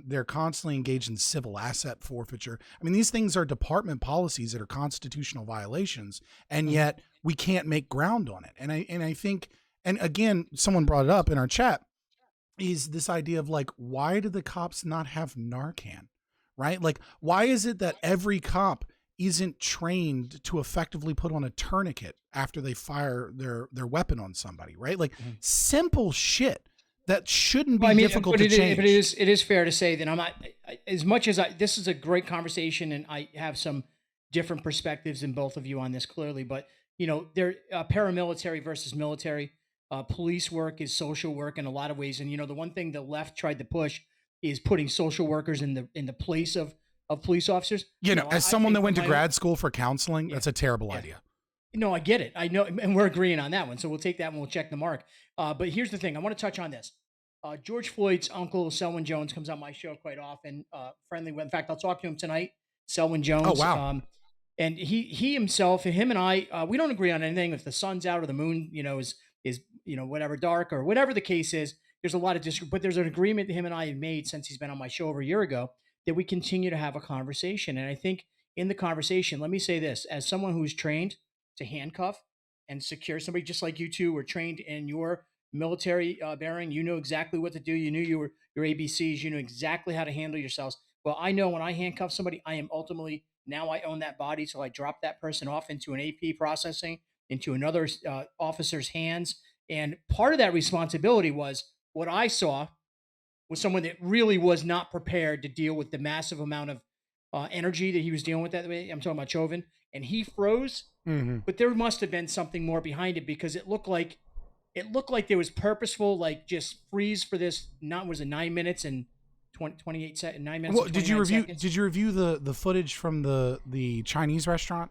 They're constantly engaged in civil asset forfeiture. I mean, these things are department policies that are constitutional violations, and yet we can't make ground on it. And I think, and again, someone brought it up in our chat, is this idea of like, why do the cops not have Narcan, right? Like, why is it that every cop isn't trained to effectively put on a tourniquet after they fire their weapon on somebody, right? Like simple shit that shouldn't be difficult to change. But it is fair to say that I'm not, as much as this is a great conversation and I have some different perspectives than both of you on this clearly, but you know, there paramilitary versus military. Police work is social work in a lot of ways, and you know the one thing the left tried to push is putting social workers in the place of police officers. You know, as someone that went to grad school for counseling, that's a terrible idea. No, I get it. I know, and we're agreeing on that one, so we'll take that and we'll check the mark. But here's the thing: I want to touch on this. George Floyd's uncle, Selwyn Jones, comes on my show quite often. Friendly, in fact, I'll talk to him tonight. Selwyn Jones. Oh wow. And he himself, him and I, we don't agree on anything. If the sun's out or the moon, you know, is you know, whatever, dark or whatever the case is, there's a lot of disagreement, but there's an agreement that him and I had made since he's been on my show over a year ago that we continue to have a conversation. And I think in the conversation, let me say this, as someone who's trained to handcuff and secure somebody, just like you two were trained in your military bearing, you know exactly what to do. You knew your ABCs, you knew exactly how to handle yourselves. Well, I know when I handcuff somebody, I am ultimately, now I own that body. So I drop that person off into an AP processing, into another officer's hands. And part of that responsibility was what I saw was someone that really was not prepared to deal with the massive amount of energy that he was dealing with that way. I'm talking about Chauvin, and he froze, but there must have been something more behind it because it looked like there was purposeful, like just freeze for this. Was it 9 minutes and 28 seconds, 9 minutes. Well, did you review the footage from the Chinese restaurant?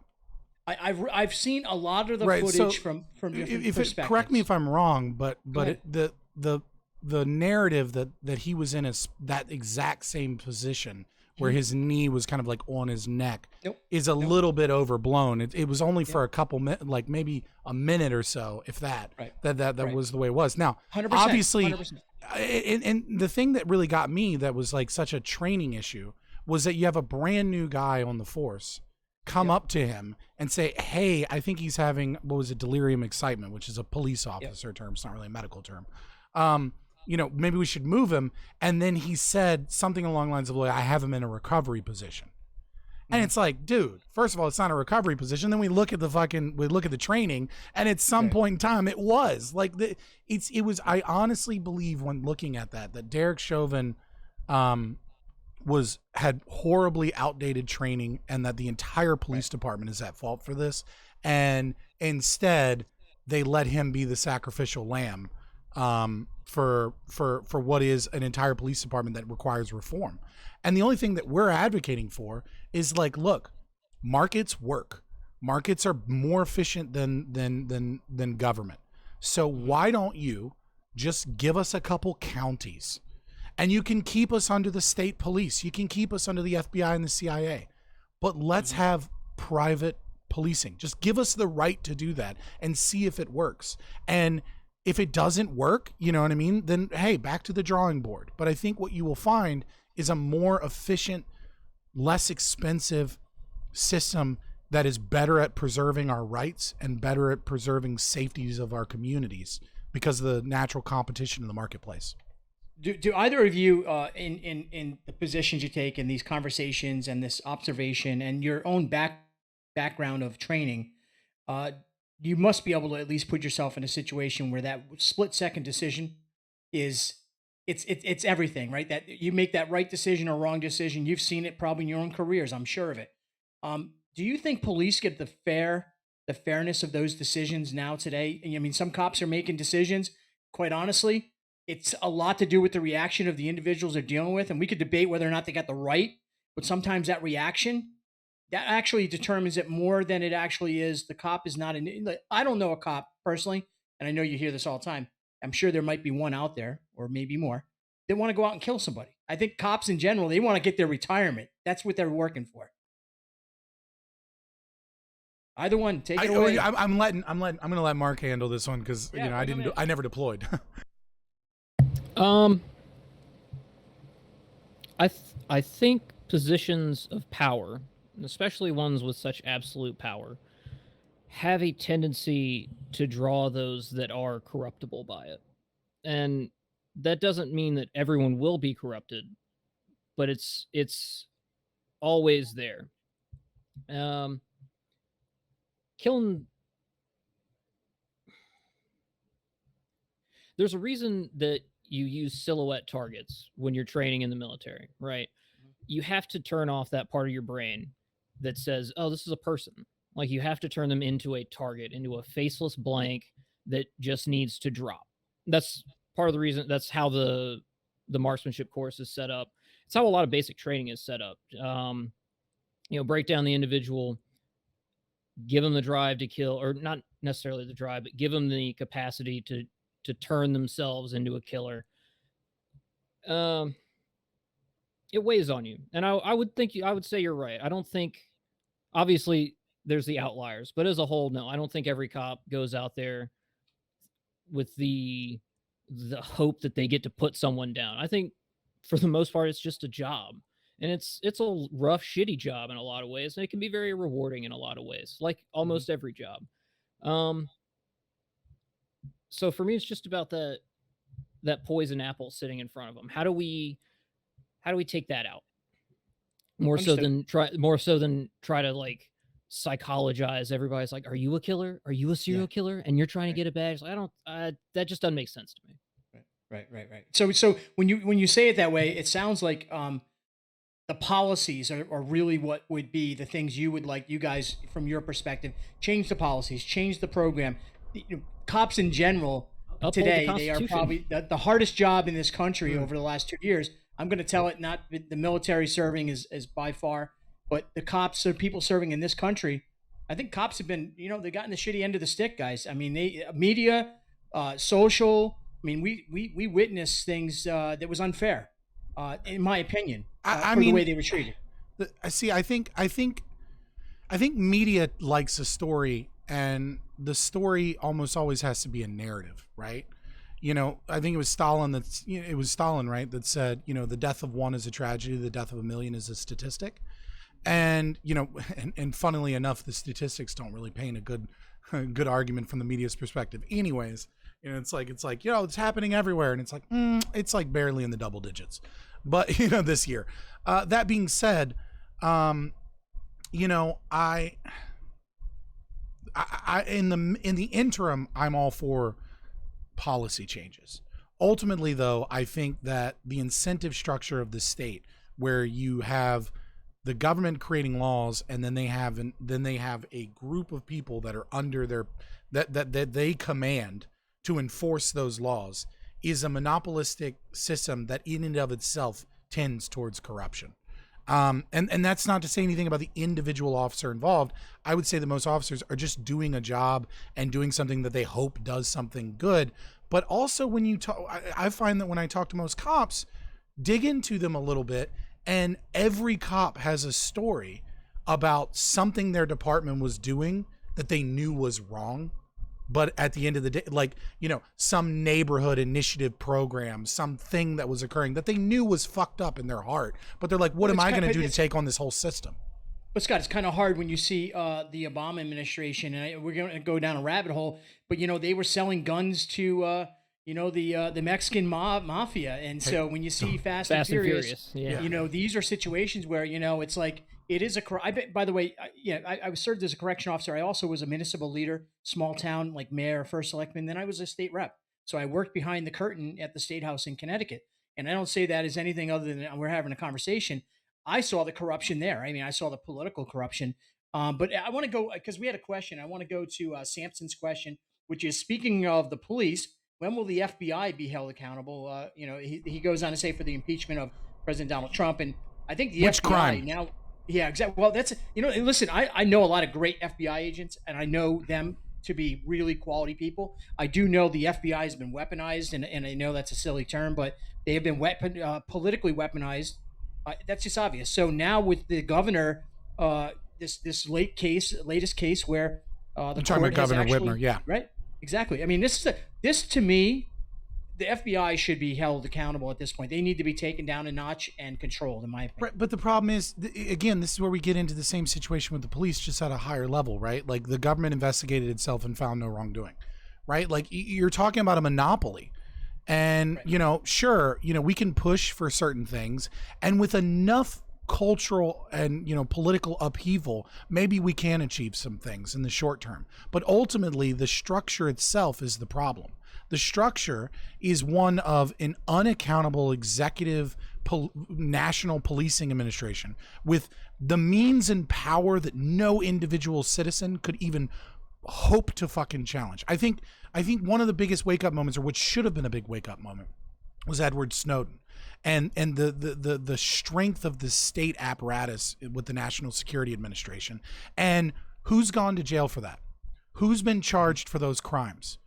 I've seen a lot of the footage from different perspectives. Correct me if I'm wrong, but the narrative that he was in that exact same position where his knee was kind of like on his neck is a little bit overblown. It was only for a couple minutes, like maybe a minute or so, if that. Right. That was the way it was. Now, 100%, obviously, 100%. And the thing that really got me that was like such a training issue was that you have a brand new guy on the force come up to him and say, hey, I think he's having, delirium excitement, which is a police officer term. It's not really a medical term. You know, maybe we should move him. And then he said something along the lines of, like, I have him in a recovery position. And it's like, dude, first of all, it's not a recovery position. Then we look at the training, and at some point in time, it was like it was. I honestly believe when looking at that Derek Chauvin, had horribly outdated training, and that the entire police department is at fault for this. And instead, they let him be the sacrificial lamb for what is an entire police department that requires reform. And the only thing that we're advocating for is like, look, markets work. Markets are more efficient than government. So why don't you just give us a couple counties, and you can keep us under the state police. You can keep us under the FBI and the CIA, but let's have private policing. Just give us the right to do that and see if it works. And if it doesn't work, you know what I mean? Then, hey, back to the drawing board. But I think what you will find is a more efficient, less expensive system that is better at preserving our rights and better at preserving safeties of our communities because of the natural competition in the marketplace. Do either of you, in the positions you take in these conversations and this observation and your own background of training, you must be able to at least put yourself in a situation where that split-second decision is it's everything, right? That you make that right decision or wrong decision. You've seen it probably in your own careers, I'm sure of it. Do you think police get the fairness of those decisions now today? I mean, some cops are making decisions, quite honestly, it's a lot to do with the reaction of the individuals they're dealing with. And we could debate whether or not they got the right, but sometimes that reaction, that actually determines it more than it actually is. The cop is not I don't know a cop personally, and I know you hear this all the time. I'm sure there might be one out there, or maybe more, that want to go out and kill somebody. I think cops in general, they want to get their retirement. That's what they're working for. Either one, take it away. I'm going to let Mark handle this one because I never deployed. I think positions of power, especially ones with such absolute power, have a tendency to draw those that are corruptible by it. And that doesn't mean that everyone will be corrupted, but it's always there. Killing... There's a reason that you use silhouette targets when you're training in the military, right? You have to turn off that part of your brain that says, oh, this is a person. Like, you have to turn them into a target, into a faceless blank that just needs to drop. That's part of the reason. That's how the marksmanship course is set up. It's how a lot of basic training is set up. Break down the individual, give them the drive to kill, or not necessarily the drive, but give them the capacity to turn themselves into a killer. It weighs on you. And I would say you're right. I don't think, obviously there's the outliers, but as a whole, no, I don't think every cop goes out there with the hope that they get to put someone down. I think for the most part, it's just a job, and it's a rough, shitty job in a lot of ways. And it can be very rewarding in a lot of ways, like almost every job. So for me, it's just about that poison apple sitting in front of them. How do we take that out? More so than try to like psychologize everybody's like, are you a killer? Are you a serial killer? And you're trying to get a badge? That just doesn't make sense to me. Right. So when you say it that way, it sounds like the policies are really what would be the things you would like, you guys, from your perspective, change the policies, change the program. Cops in general today, they are probably the hardest job in this country over the last 2 years. I'm going to tell it, not the military serving is by far, but the cops or people serving in this country. I think cops have been, they've gotten the shitty end of the stick, guys. I mean, media, social. I mean, we witnessed things that was unfair, in my opinion, for the way they were treated. I think media likes a story, and the story almost always has to be a narrative, right? I think it was Stalin right, that said, the death of one is a tragedy, the death of a million is a statistic. And, and funnily enough, the statistics don't really paint a good argument from the media's perspective. Anyways, it's like, it's happening everywhere. And it's like, it's like barely in the double digits, but this year, that being said, I in the interim, I'm all for policy changes. Ultimately, though, I think that the incentive structure of the state, where you have the government creating laws, and then they have a group of people that are under their that they command to enforce those laws, is a monopolistic system that in and of itself tends towards corruption. And that's not to say anything about the individual officer involved. I would say that most officers are just doing a job and doing something that they hope does something good. But also when you talk, I find that when I talk to most cops, dig into them a little bit, and every cop has a story about something their department was doing that they knew was wrong, But at the end of the day, like, you know, some neighborhood initiative program, something that was occurring that they knew was fucked up in their heart. But they're like, what am I going to do to take on this whole system? But Scott, it's kind of hard when you see the Obama administration, and we're going to go down a rabbit hole, but, you know, they were selling guns to, you know, the Mexican mafia. And so when you see Fast and Furious, you know, these are situations where, you know, it's like, it is by the way, I served as a correction officer. I also was a municipal leader, small town, like mayor, first selectman. Then I was a state rep. So I worked behind the curtain at the State House in Connecticut. And I don't say that as anything other than we're having a conversation. I saw the corruption there. I mean, I saw the political corruption. But I want to go, because we had a question. I want to go to Sampson's question, which is, speaking of the police, when will the FBI be held accountable? You know, he goes on to say for the impeachment of President Donald Trump. And I think the FBI crime? Now, yeah, exactly. Well, that's, you know, listen, I know a lot of great FBI agents, and I know them to be really quality people. I do know the FBI has been weaponized, and I know that's a silly term, but they have been politically weaponized. That's just obvious. So now with the governor, this latest case where the talking about Governor Whitmer, yeah, right, exactly. I mean, this to me, the FBI should be held accountable at this point. They need to be taken down a notch and controlled, in my opinion. Right, but the problem is, again, this is where we get into the same situation with the police, just at a higher level, right? Like, the government investigated itself and found no wrongdoing, right? Like, you're talking about a monopoly. And, you know, sure, you know, we can push for certain things, and with enough cultural and, you know, political upheaval, maybe we can achieve some things in the short term. But ultimately, the structure itself is the problem. The structure is one of an unaccountable executive national policing administration with the means and power that no individual citizen could even hope to fucking challenge. I think one of the biggest wake up moments, or what should have been a big wake up moment, was Edward Snowden, and the strength of the state apparatus with the National Security Administration, and who's gone to jail for that, who's been charged for those crimes.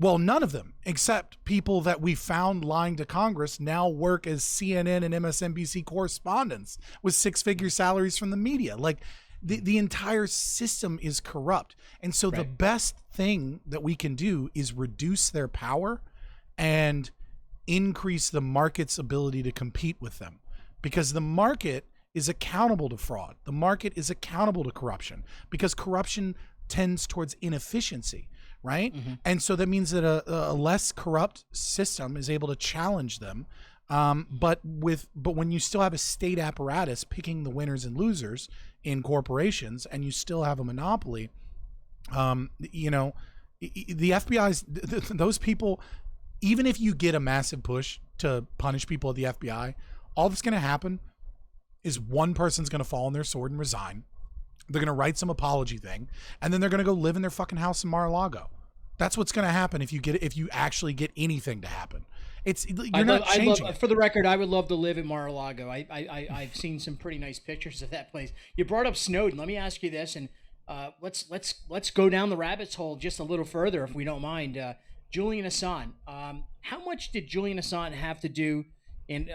Well, none of them, except people that we found lying to Congress, now work as CNN and MSNBC correspondents with six-figure salaries from the media. Like, the entire system is corrupt. And so the best thing that we can do is reduce their power and increase the market's ability to compete with them, because the market is accountable to fraud. The market is accountable to corruption, because corruption tends towards inefficiency. Right. Mm-hmm. And so that means that a less corrupt system is able to challenge them. But when you still have a state apparatus picking the winners and losers in corporations, and you still have a monopoly, you know, the FBI's, those people, even if you get a massive push to punish people at the FBI, all that's going to happen is one person's going to fall on their sword and resign. They're going to write some apology thing, and then they're going to go live in their fucking house in Mar-a-Lago. That's what's going to happen if you actually get anything to happen. You're not changing it. For the record, I would love to live in Mar-a-Lago. I've seen some pretty nice pictures of that place. You brought up Snowden. Let me ask you this, and let's go down the rabbit's hole just a little further, if we don't mind. Julian Assange. How much did Julian Assange have to do? And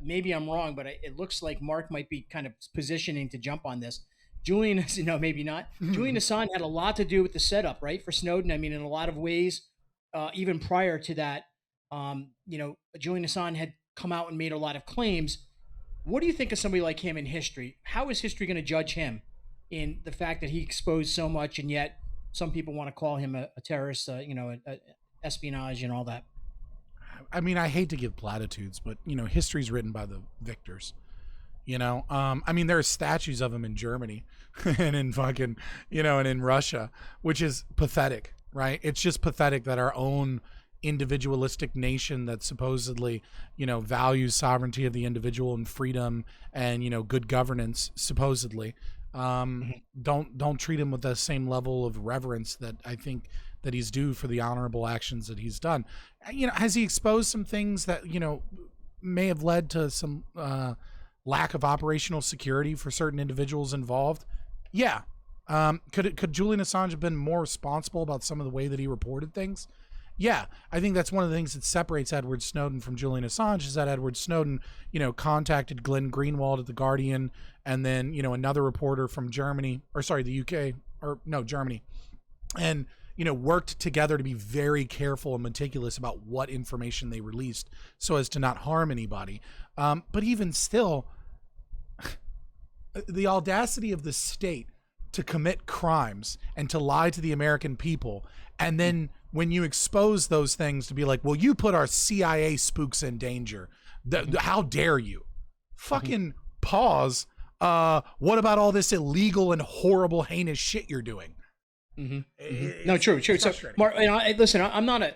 maybe I'm wrong, but it looks like Mark might be kind of positioning to jump on this. Julian, no, maybe not. Julian Assange had a lot to do with the setup, right, for Snowden. I mean, in a lot of ways, even prior to that, you know, Julian Assange had come out and made a lot of claims. What do you think of somebody like him in history? How is history going to judge him in the fact that he exposed so much, and yet some people want to call him a terrorist, you know, espionage and all that? I mean, I hate to give platitudes, but, you know, history's written by the victors. You know, I mean, there are statues of him in Germany and in fucking, you know, and in Russia, which is pathetic, right? It's just pathetic that our own individualistic nation that supposedly, you know, values sovereignty of the individual and freedom and, you know, good governance, supposedly, don't treat him with the same level of reverence that I think that he's due for the honorable actions that he's done. You know, has he exposed some things that, you know, may have led to some, lack of operational security for certain individuals involved? Yeah. Could Julian Assange have been more responsible about some of the way that he reported things? Yeah. I think that's one of the things that separates Edward Snowden from Julian Assange, is that Edward Snowden, you know, contacted Glenn Greenwald at The Guardian, and then, you know, another reporter from Germany, or sorry, the UK, or no, Germany. And, worked together to be very careful and meticulous about what information they released so as to not harm anybody. But even still, the audacity of the state to commit crimes and to lie to the American people, and then when you expose those things to be like, well, you put our CIA spooks in danger. How dare you? Fucking pause. What about all this illegal and horrible, heinous shit you're doing? No, true. So, Mark, listen, I'm not a.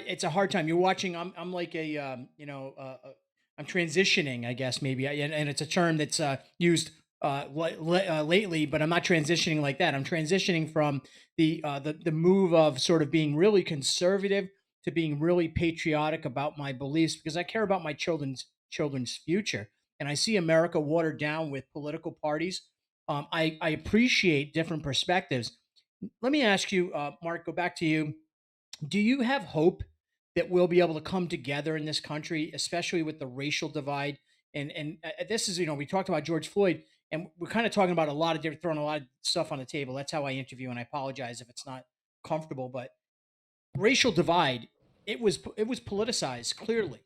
It's a hard time. You're watching. I'm like a, I'm transitioning, I guess maybe, and it's a term that's used lately, but I'm not transitioning like that. I'm transitioning from the move of sort of being really conservative to being really patriotic about my beliefs, because I care about my children's future, and I see America watered down with political parties. I appreciate different perspectives. Let me ask you, Mark, go back to you. Do you have hope that we'll be able to come together in this country, especially with the racial divide? And this is, we talked about George Floyd, and we're kind of talking about a lot of different, throwing a lot of stuff on the table. That's how I interview, and I apologize if it's not comfortable. But racial divide, it was politicized. Clearly,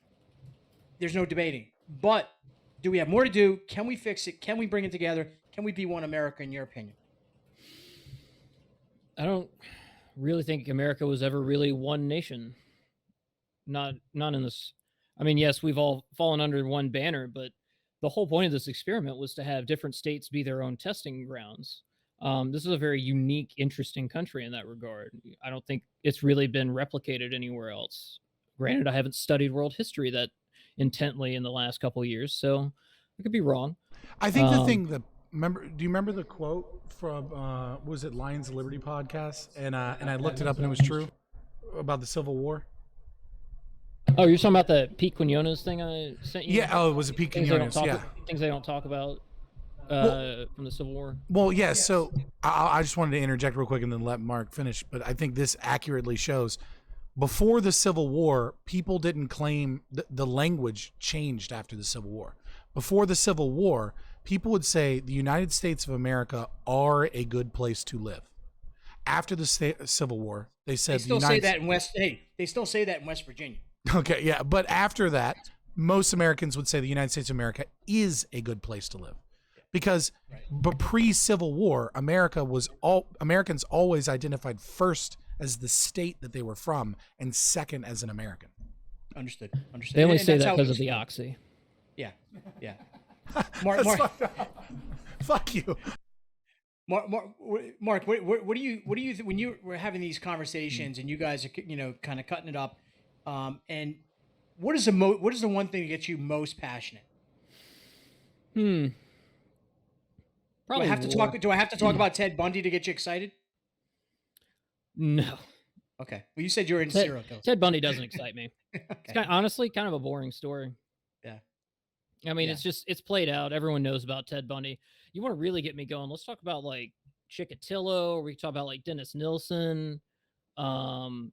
there's no debating. But do we have more to do? Can we fix it? Can we bring it together? Can we be one America, in your opinion? I don't really think America was ever really one nation. Not in this. I mean, yes, we've all fallen under one banner, but the whole point of this experiment was to have different states be their own testing grounds. This is a very unique, interesting country in that regard. I don't think it's really been replicated anywhere else. Granted, I haven't studied world history that intently in the last couple of years, so I could be wrong. I think the thing that do you remember the quote from was it Lions of Liberty podcast? And I looked it up and it was true about the Civil War. Oh, you're talking about the Pete Quinones thing I sent you? Yeah, oh, it was a Pete Quinones, yeah. Things they don't talk about from the Civil War. Well, yeah, so I just wanted to interject real quick and then let Mark finish, but I think this accurately shows before the Civil War, people didn't claim the language changed after the Civil War. Before the Civil War, people would say the United States of America are a good place to live. After the Civil War, they said they still say that in West. Hey, they still say that in West Virginia. Okay, yeah, but after that, most Americans would say the United States of America is a good place to live, because but pre-Civil War, Americans always identified first as the state that they were from, and second as an American. Understood. They only say that because of the oxy. Yeah. Mark. Fuck you. Mark, what do you when you were having these conversations and you guys are kind of cutting it up, and what is the one thing that gets you most passionate? Probably. Do I have to talk about Ted Bundy to get you excited? No. Okay. Well, you said you're in serial killer. Ted Bundy doesn't excite me. Okay. It's honestly kind of a boring story. Yeah. I mean, it's played out. Everyone knows about Ted Bundy. You want to really get me going? Let's talk about like Chikatilo, or we can talk about like Dennis Nilsen,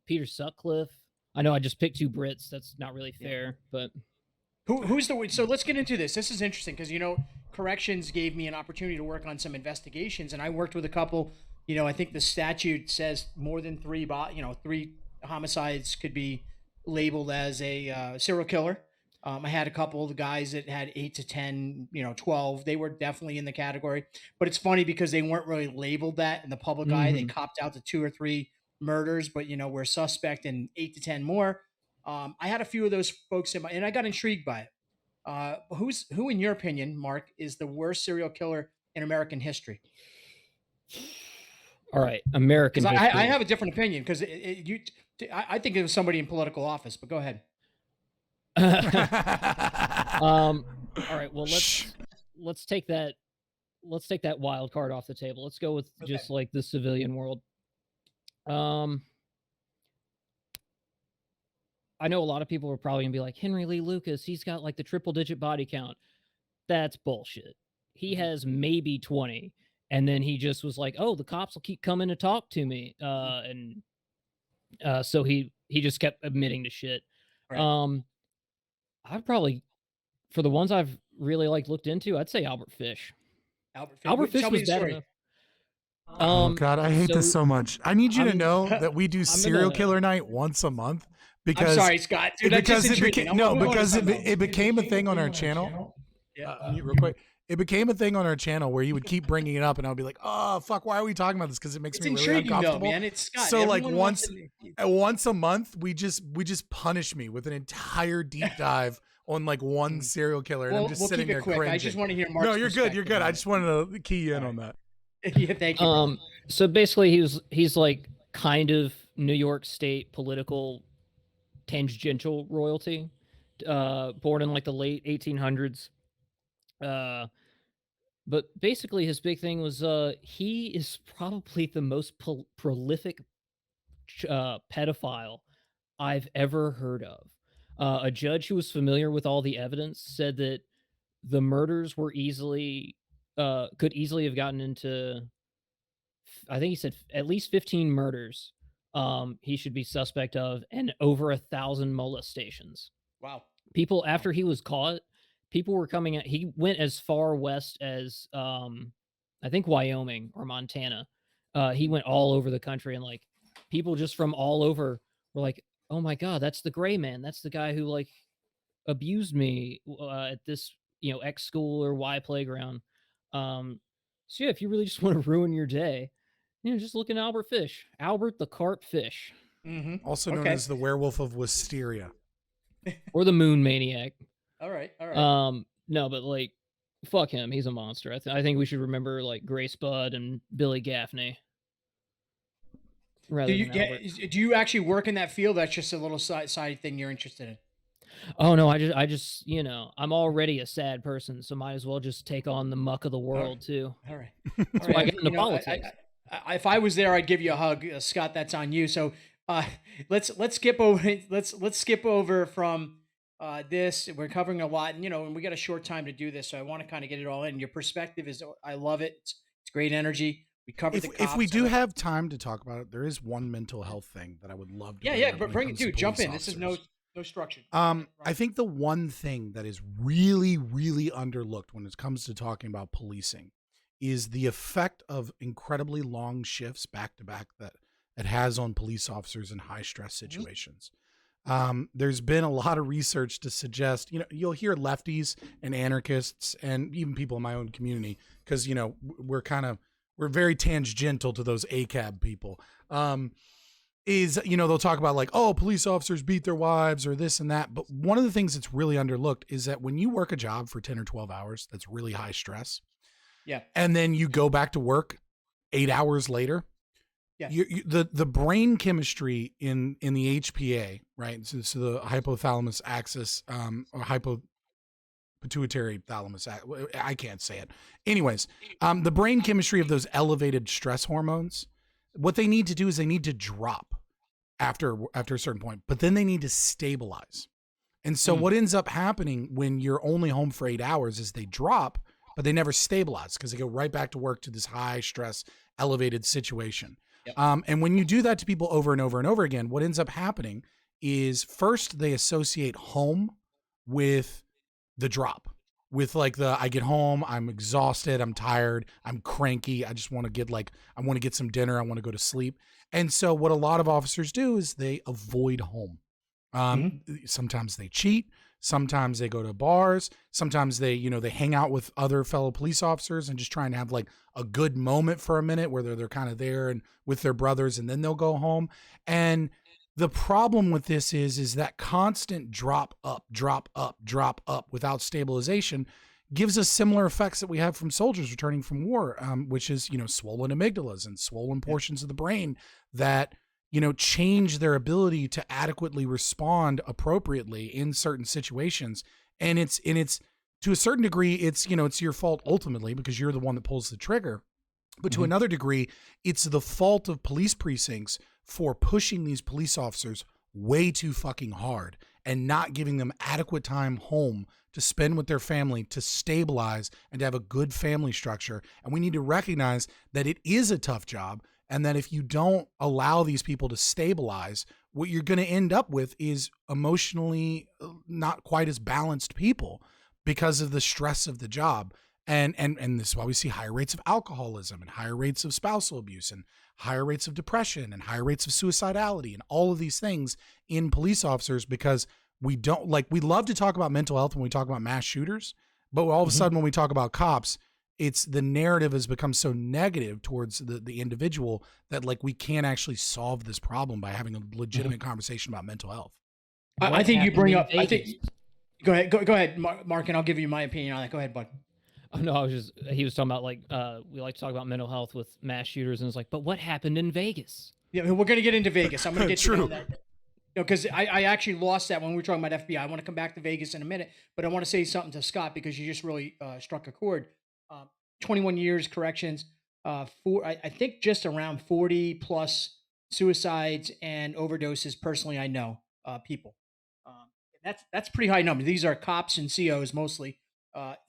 Peter Sutcliffe. I know I just picked two Brits. That's not really fair, but who's the? So let's get into this. This is interesting because corrections gave me an opportunity to work on some investigations, and I worked with a couple. I think the statute says more than three homicides could be labeled as a serial killer. I had a couple of the guys that had 8 to 10, 12. They were definitely in the category, but it's funny because they weren't really labeled that in the public eye. They copped out to 2 or 3 murders, but we're suspect in 8 to 10 more. I had a few of those folks and I got intrigued by it. Who, in your opinion, Mark, is the worst serial killer in American history? All right, American history. I have a different opinion because I think it was somebody in political office, but go ahead. All right, well let's take that wild card off the table. Let's go with just like the civilian world. I know a lot of people are probably gonna be like, Henry Lee Lucas, he's got like the triple-digit body count. That's bullshit. He has maybe 20, and then he just was like, oh, the cops will keep coming to talk to me, so he just kept admitting to shit. Right. I'd probably, for the ones I've really looked into, I'd say Albert Fish. Albert Fish was bad Oh God, I hate this so much. I need you to know that we do serial killer night once a month because I'm sorry, Scott. Dude, because it became a thing on our channel. Mute real quick. It became a thing on our channel where you would keep bringing it up, and I'll be like, "Oh fuck, why are we talking about this?" Because it makes me really uncomfortable. Though, man. It's Scott. So like once a month, we just punish me with an entire deep dive on like one serial killer, and I'm just sitting there cringing. I just want to hear Mark's No, you're good. You're good. I just wanted to key you in on that. Yeah, thank you. So basically, he's like kind of New York State political tangential royalty, born in like the late 1800s. But basically, his big thing was he is probably the most prolific pedophile I've ever heard of. A judge who was familiar with all the evidence said that the murders were could easily have gotten into, I think he said at least 15 murders he should be suspect of, and over 1,000 molestations. Wow. People, after he was caught, people were coming at, he went as far west as I think Wyoming or Montana. He went all over the country, and like people just from all over were like, "Oh my God, that's the gray man. That's the guy who like abused me at this, X school or Y playground." So yeah, if you really just want to ruin your day, just look at Albert Fish, Albert the Carp Fish, also known as the Werewolf of Wisteria, or the Moon Maniac. All right. No, but like, fuck him. He's a monster. I think we should remember like Grace Budd and Billy Gaffney. Do you actually work in that field? That's just a little side thing you're interested in. Oh no, I just I'm already a sad person, so might as well just take on the muck of the world too. All right. That's why I get into politics. If I was there, I'd give you a hug, Scott. That's on you. So let's skip over. Let's skip over from this. We're covering a lot, and we got a short time to do this, so I want to kind of get it all in. Your perspective is, I love it. It's great energy. We covered the cops. If we do have time to talk about it, there is one mental health thing that I would love to. Yeah, but bring it, dude. Jump in. This is no structure. I think the one thing that is really, really underlooked when it comes to talking about policing is the effect of incredibly long shifts back to back that it has on police officers in high stress situations. There's been a lot of research to suggest, you'll hear lefties and anarchists and even people in my own community, because, we're very tangential to those ACAB people. They'll talk about like, oh, police officers beat their wives or this and that. But one of the things that's really underlooked is that when you work a job for 10 or 12 hours, that's really high stress. Yeah. And then you go back to work 8 hours later. Yeah. The brain chemistry in the HPA, right? So the hypothalamus axis, or hypopituitary thalamus. I can't say it. Anyways, the brain chemistry of those elevated stress hormones, what they need to do is they need to drop after a certain point, but then they need to stabilize. And so what ends up happening when you're only home for 8 hours is they drop, but they never stabilize because they go right back to work to this high stress, elevated situation. Yep. And when you do that to people over and over and over again, what ends up happening is first they associate home with the drop, with like I get home, I'm exhausted, I'm tired, I'm cranky, I just want to I want to get some dinner, I want to go to sleep. And so what a lot of officers do is they avoid home. Sometimes they cheat, sometimes they go to bars, sometimes they hang out with other fellow police officers and just trying to have like a good moment for a minute where they're kind of there and with their brothers, and then they'll go home. And the problem with this is that constant drop up without stabilization gives us similar effects that we have from soldiers returning from war, which is, swollen amygdalas and swollen portions of the brain that, change their ability to adequately respond appropriately in certain situations. And it's to a certain degree, it's your fault ultimately because you're the one that pulls the trigger. But to another degree, it's the fault of police precincts for pushing these police officers way too fucking hard and not giving them adequate time home to spend with their family, to stabilize and to have a good family structure. And we need to recognize that it is a tough job, and that if you don't allow these people to stabilize, what you're going to end up with is emotionally not quite as balanced people because of the stress of the job. And this is why we see higher rates of alcoholism and higher rates of spousal abuse and higher rates of depression and higher rates of suicidality and all of these things in police officers, because we don't we love to talk about mental health when we talk about mass shooters, but all of a sudden when we talk about cops, it's the narrative has become so negative towards the individual that we can't actually solve this problem by having a legitimate conversation about mental health. I think you bring up, go ahead, Mark, and I'll give you my opinion on that. Go ahead, bud. Oh, no, he was talking about we like to talk about mental health with mass shooters, and it's but what happened in Vegas? Yeah, we're going to get into Vegas. I'm going to get you on that. Because I actually lost that when we were talking about FBI. I want to come back to Vegas in a minute, but I want to say something to Scott because you just really struck a chord. 21 years corrections, I think just around 40 plus suicides and overdoses. Personally, I know people. That's pretty high number. These are cops and COs mostly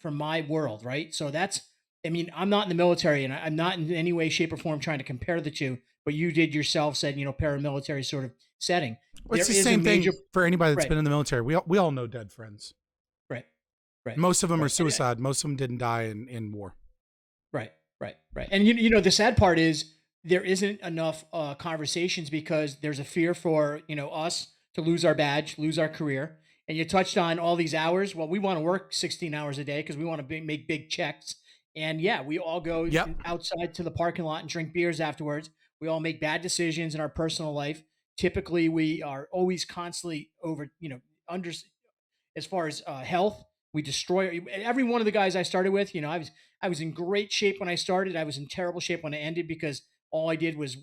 from my world, right? So I'm not in the military, and I'm not in any way, shape, or form trying to compare the two. But you did yourself said paramilitary sort of setting. Well, it's the same thing for anybody that's been in the military. We all know dead friends. Right. Most of them are suicide. Most of them didn't die in war. Right. And the sad part is there isn't enough conversations because there's a fear for us to lose our badge, lose our career. And you touched on all these hours. Well, we want to work 16 hours a day because we want to make big checks. And we all go outside to the parking lot and drink beers afterwards. We all make bad decisions in our personal life. Typically, we are always constantly under as far as health. We destroy every one of the guys I started with. I was in great shape when I started. I was in terrible shape when I ended because all I did was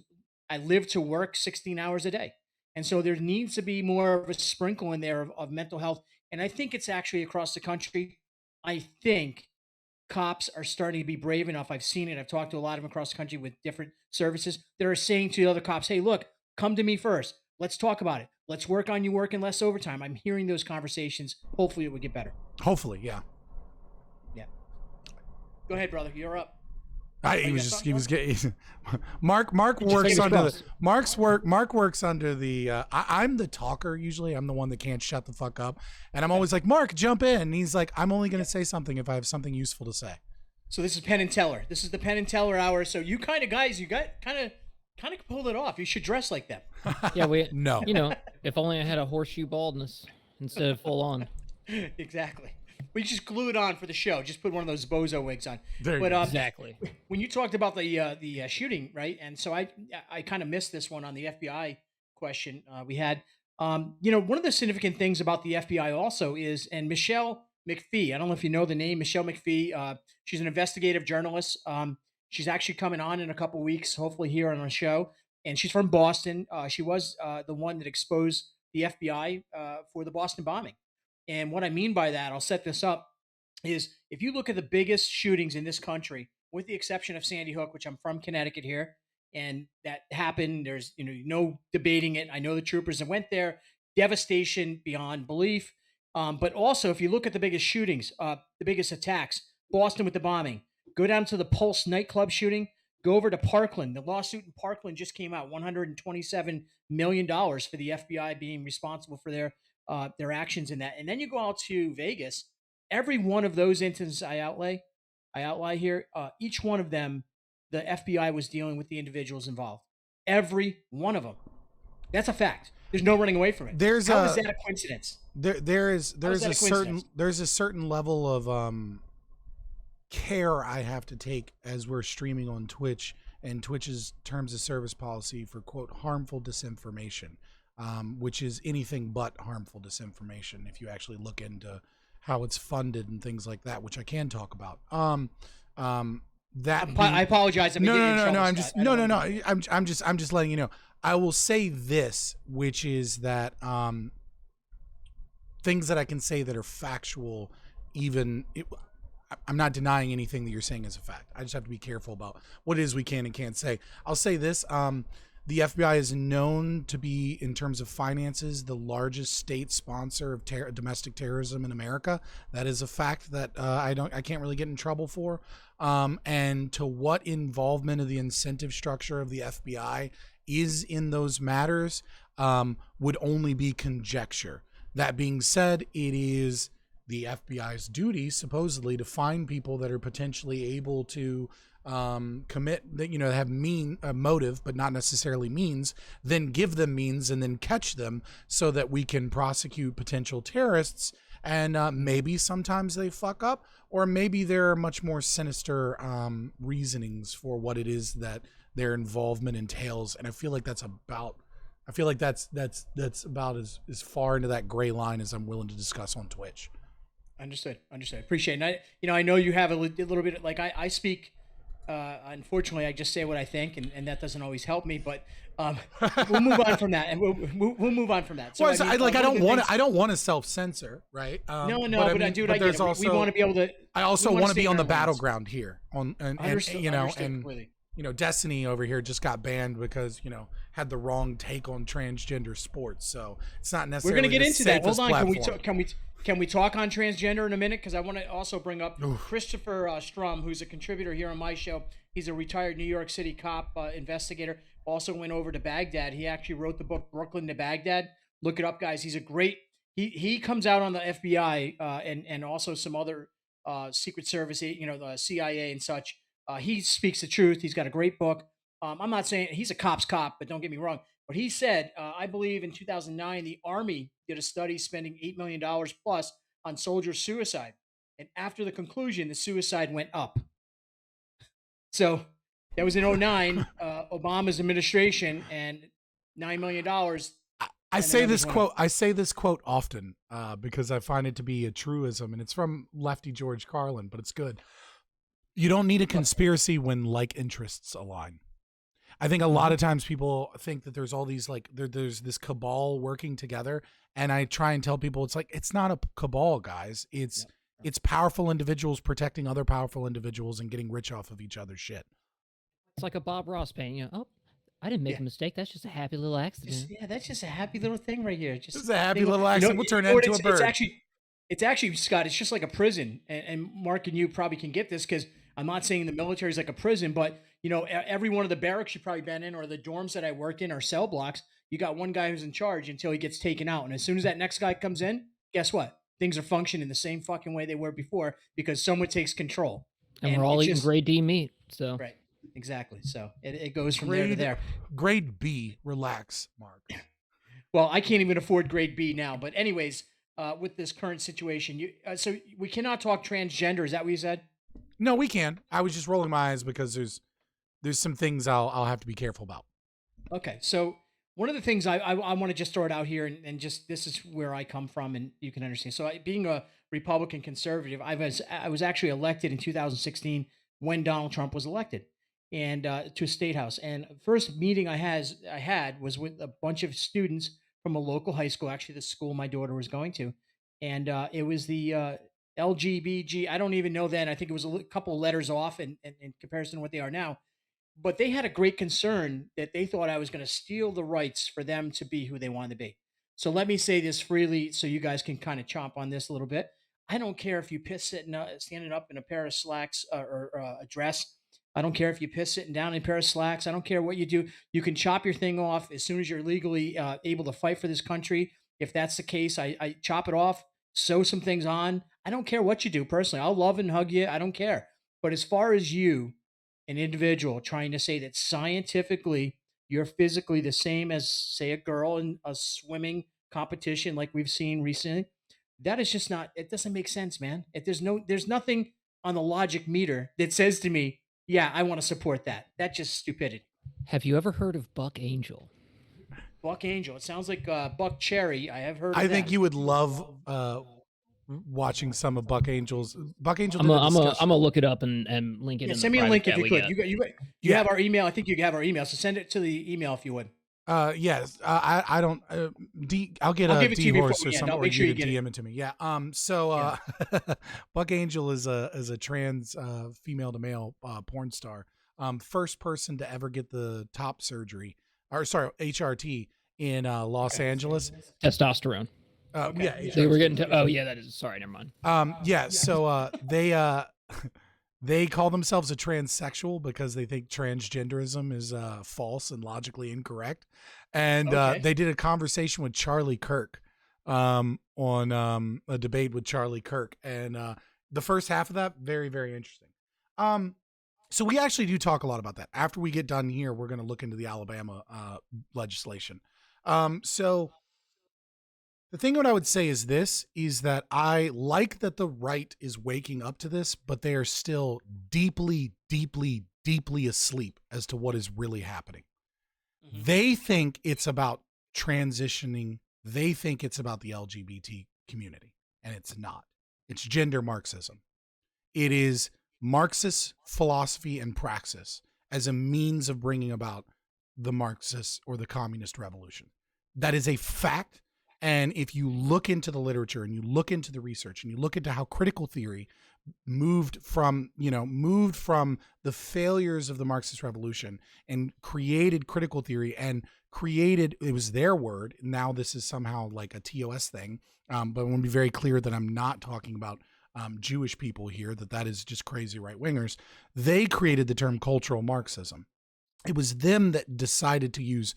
I lived to work 16 hours a day. And so there needs to be more of a sprinkle in there of mental health. And I think it's actually across the country. I think cops are starting to be brave enough. I've seen it. I've talked to a lot of them across the country with different services that are saying to the other cops, hey, look, come to me first. Let's talk about it. Let's work on you working less overtime. I'm hearing those conversations. Hopefully it would get better. Hopefully, yeah. Yeah. Go ahead, brother. You're up. He was getting Mark works under Mark works under the I'm the talker usually. I'm the one that can't shut the fuck up. And I'm always like, Mark, jump in. And he's like, I'm only going to say something if I have something useful to say. So this is Penn and Teller. This is the Penn and Teller hour. So you kind of guys, you got kind of pulled it off. You should dress like them. Yeah, no. If only I had a horseshoe baldness instead of full on. Exactly. We just glue it on for the show. Just put one of those bozo wigs on. Exactly. When you talked about the shooting, right? And so I kind of missed this one on the FBI question we had. One of the significant things about the FBI also is, and Michelle McPhee, I don't know if you know the name, Michelle McPhee. She's an investigative journalist. She's actually coming on in a couple weeks, hopefully here on our show. And she's from Boston. She was the one that exposed the FBI for the Boston bombing. And what I mean by that, I'll set this up, is if you look at the biggest shootings in this country, with the exception of Sandy Hook, which I'm from Connecticut here, and that happened, there's no debating it. I know the troopers that went there, devastation beyond belief. But also, if you look at the biggest shootings, the biggest attacks, Boston with the bombing, go down to the Pulse nightclub shooting, go over to Parkland. The lawsuit in Parkland just came out, $127 million for the FBI being responsible for their actions in that. And then you go out to Vegas. Every one of those instances I outline here, each one of them, the FBI was dealing with the individuals involved. Every one of them. That's a fact. There's no running away from it. How is that a coincidence? There's a certain level of care I have to take as we're streaming on Twitch and Twitch's terms of service policy for quote harmful disinformation. Which is anything but harmful disinformation if you actually look into how it's funded and things like that, which I can talk about. I apologize. I'm just letting you know. I will say this, which is that things that I can say that are factual, I'm not denying anything that you're saying is a fact. I just have to be careful about what it is we can and can't say. I'll say this. The FBI is known to be, in terms of finances, the largest state sponsor of domestic terrorism in America. That is a fact that I can't really get in trouble for. And to what involvement of the incentive structure of the FBI is in those matters would only be conjecture. That being said, it is the FBI's duty, supposedly, to find people that are potentially able to commit, that, have motive, but not necessarily means, then give them means and then catch them so that we can prosecute potential terrorists. And maybe sometimes they fuck up, or maybe there are much more sinister reasonings for what it is that their involvement entails. And I feel like that's about as far into that gray line as I'm willing to discuss on Twitch. Understood. Appreciate it. And I know you have a little bit, like I speak. Unfortunately, I just say what I think, and that doesn't always help me. But we'll move on from that, and we'll move on from that. So well, I don't want to self-censor, right? No, but I get it. We want to be able to. I also want to be on the battleground here, and Understood. Destiny over here just got banned because had the wrong take on transgender sports. So it's not necessarily. We're going to get into that. Hold on. Platform. Can we talk on transgender in a minute? Because I want to also bring up Christopher Strum, who's a contributor here on my show. He's a retired New York City cop investigator. Also went over to Baghdad. He actually wrote the book Brooklyn to Baghdad. Look it up, guys. He's a great. He comes out on the FBI and also some other Secret Service, the CIA and such. He speaks the truth. He's got a great book. I'm not saying he's a cop's cop, but don't get me wrong. But he said, I believe in 2009, the Army did a study spending $8 million plus on soldier suicide. And after the conclusion, the suicide went up. So that was in 2009, Obama's administration, and $9 million. I say this quote often because I find it to be a truism, and it's from Lefty George Carlin, but it's good. You don't need a conspiracy when like interests align. I think a lot of times people think that there's all these there's this cabal working together, and I try and tell people it's not a cabal, guys. It's powerful individuals protecting other powerful individuals and getting rich off of each other's shit. It's like a Bob Ross painting. I didn't make a mistake. That's just a happy little accident. That's just a happy little thing right here. Just a happy little accident. We'll turn that into a bird. It's actually, Scott, it's just like a prison. And Mark and you probably can get this because I'm not saying the military is like a prison, but every one of the barracks you've probably been in, or the dorms that I worked in, or cell blocks, you got one guy who's in charge until he gets taken out. And as soon as that next guy comes in, guess what? Things are functioning the same fucking way they were before because someone takes control. And we're all eating grade D meat. So right, exactly. So it goes from there to there. Grade B, relax, Mark. Well, I can't even afford grade B now. But anyways, with this current situation, so we cannot talk transgender. Is that what you said? No, we can. I was just rolling my eyes because there's some things I'll have to be careful about. Okay. So one of the things I want to just throw it out here and just, this is where I come from and you can understand. So being a Republican conservative, I was actually elected in 2016 when Donald Trump was elected and to a state house. And first meeting I had was with a bunch of students from a local high school, actually the school my daughter was going to. And it was the LGBG. I don't even know then. I think it was a couple of letters off in comparison to what they are now. But they had a great concern that they thought I was going to steal the rights for them to be who they wanted to be. So let me say this freely so you guys can kind of chomp on this a little bit. I don't care if you piss standing up in a pair of slacks or a dress. I don't care if you piss sitting down in a pair of slacks. I don't care what you do. You can chop your thing off as soon as you're legally able to fight for this country. If that's the case, I chop it off, sew some things on. I don't care what you do personally. I'll love and hug you. I don't care. But as far as you, an individual trying to say that scientifically you're physically the same as, say, a girl in a swimming competition like we've seen recently, that is just not, it doesn't make sense, man. There's nothing on the logic meter that says to me, yeah, I want to support that. That's just stupidity. Have you ever heard of Buck Angel? Buck Angel. It sounds like Buck Cherry. I have heard of I think that. you would love watching some of Buck Angel's. Buck Angel. I'm gonna look it up and link it. Yeah, in send me a link if you could. You Yeah. have our email. I think you have our email. So send it to the email if you would. Yes. I don't. I'll get I'll a give it to you D horse before- or yeah, something. I'll Or make sure you you to get DM it to me. Yeah. So Buck Angel is a trans female to male porn star. First person to ever get the top surgery, or sorry, HRT in Los Angeles. Testosterone. Yeah. They were getting to. Oh yeah, that is. Sorry, never mind. Yeah. So they call themselves a transsexual because they think transgenderism is false and logically incorrect. And they did a conversation with Charlie Kirk on a debate with Charlie Kirk, and the first half of that, very, very interesting. So we actually do talk a lot about that. After we get done here, we're going to look into the Alabama legislation. So the thing what I would say is this, is that I like that the right is waking up to this, but they are still deeply, deeply, deeply asleep as to what is really happening. Mm-hmm. They think it's about transitioning. They think it's about the LGBT community, and it's not. It's gender Marxism. It is Marxist philosophy and praxis as a means of bringing about the Marxist or the communist revolution. That is a fact. And if you look into the literature and you look into the research and you look into how critical theory moved from the failures of the Marxist revolution and created critical theory and created, it was their word. Now this is somehow like a TOS thing. But I want to be very clear that I'm not talking about Jewish people here, that is just crazy right wingers. They created the term cultural Marxism. It was them that decided to use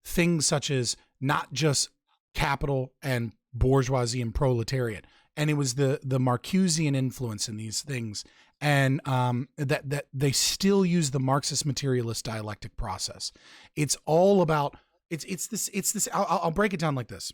things such as not just capital and bourgeoisie and proletariat. And it was the Marcusean influence in these things. And that they still use the Marxist materialist dialectic process. It's all about, it's this, I'll break it down like this.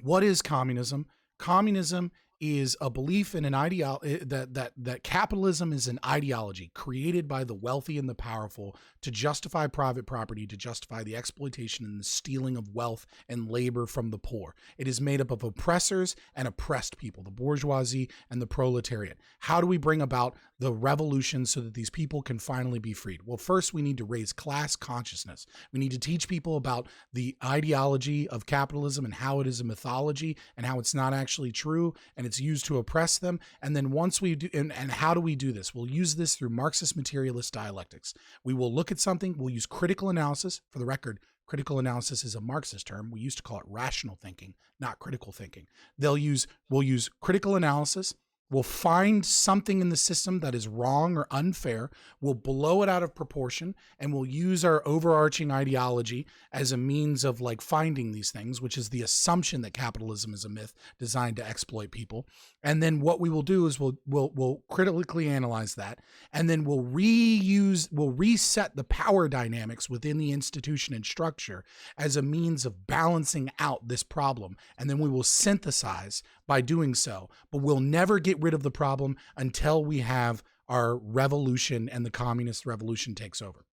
What is communism? Communism is a belief in an that capitalism is an ideology created by the wealthy and the powerful to justify private property, to justify the exploitation and the stealing of wealth and labor from the poor. It is made up of oppressors and oppressed people, the bourgeoisie and the proletariat. How do we bring about the revolution so that these people can finally be freed? Well, first we need to raise class consciousness. We need to teach people about the ideology of capitalism and how it is a mythology and how it's not actually true and it's used to oppress them. And then once we do, and how do we do this? We'll use this through Marxist materialist dialectics. We will look at something, we'll use critical analysis. For the record, critical analysis is a Marxist term. We used to call it rational thinking, not critical thinking. We'll use critical analysis. We'll find something in the system that is wrong or unfair. We'll blow it out of proportion, and we'll use our overarching ideology as a means of like finding these things, which is the assumption that capitalism is a myth designed to exploit people. And then what we will do is we'll critically analyze that, and then we'll reset the power dynamics within the institution and structure as a means of balancing out this problem. And then we will synthesize by doing so, but we'll never get rid of the problem until we have our revolution and the communist revolution takes over.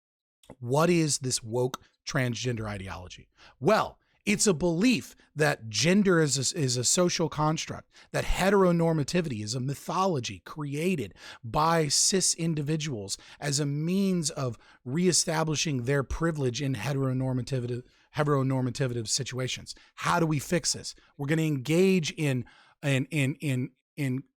What is this woke transgender ideology? Well, it's a belief that gender is a social construct, that heteronormativity is a mythology created by cis individuals as a means of reestablishing their privilege in heteronormative situations. How do we fix this? We're going to engage in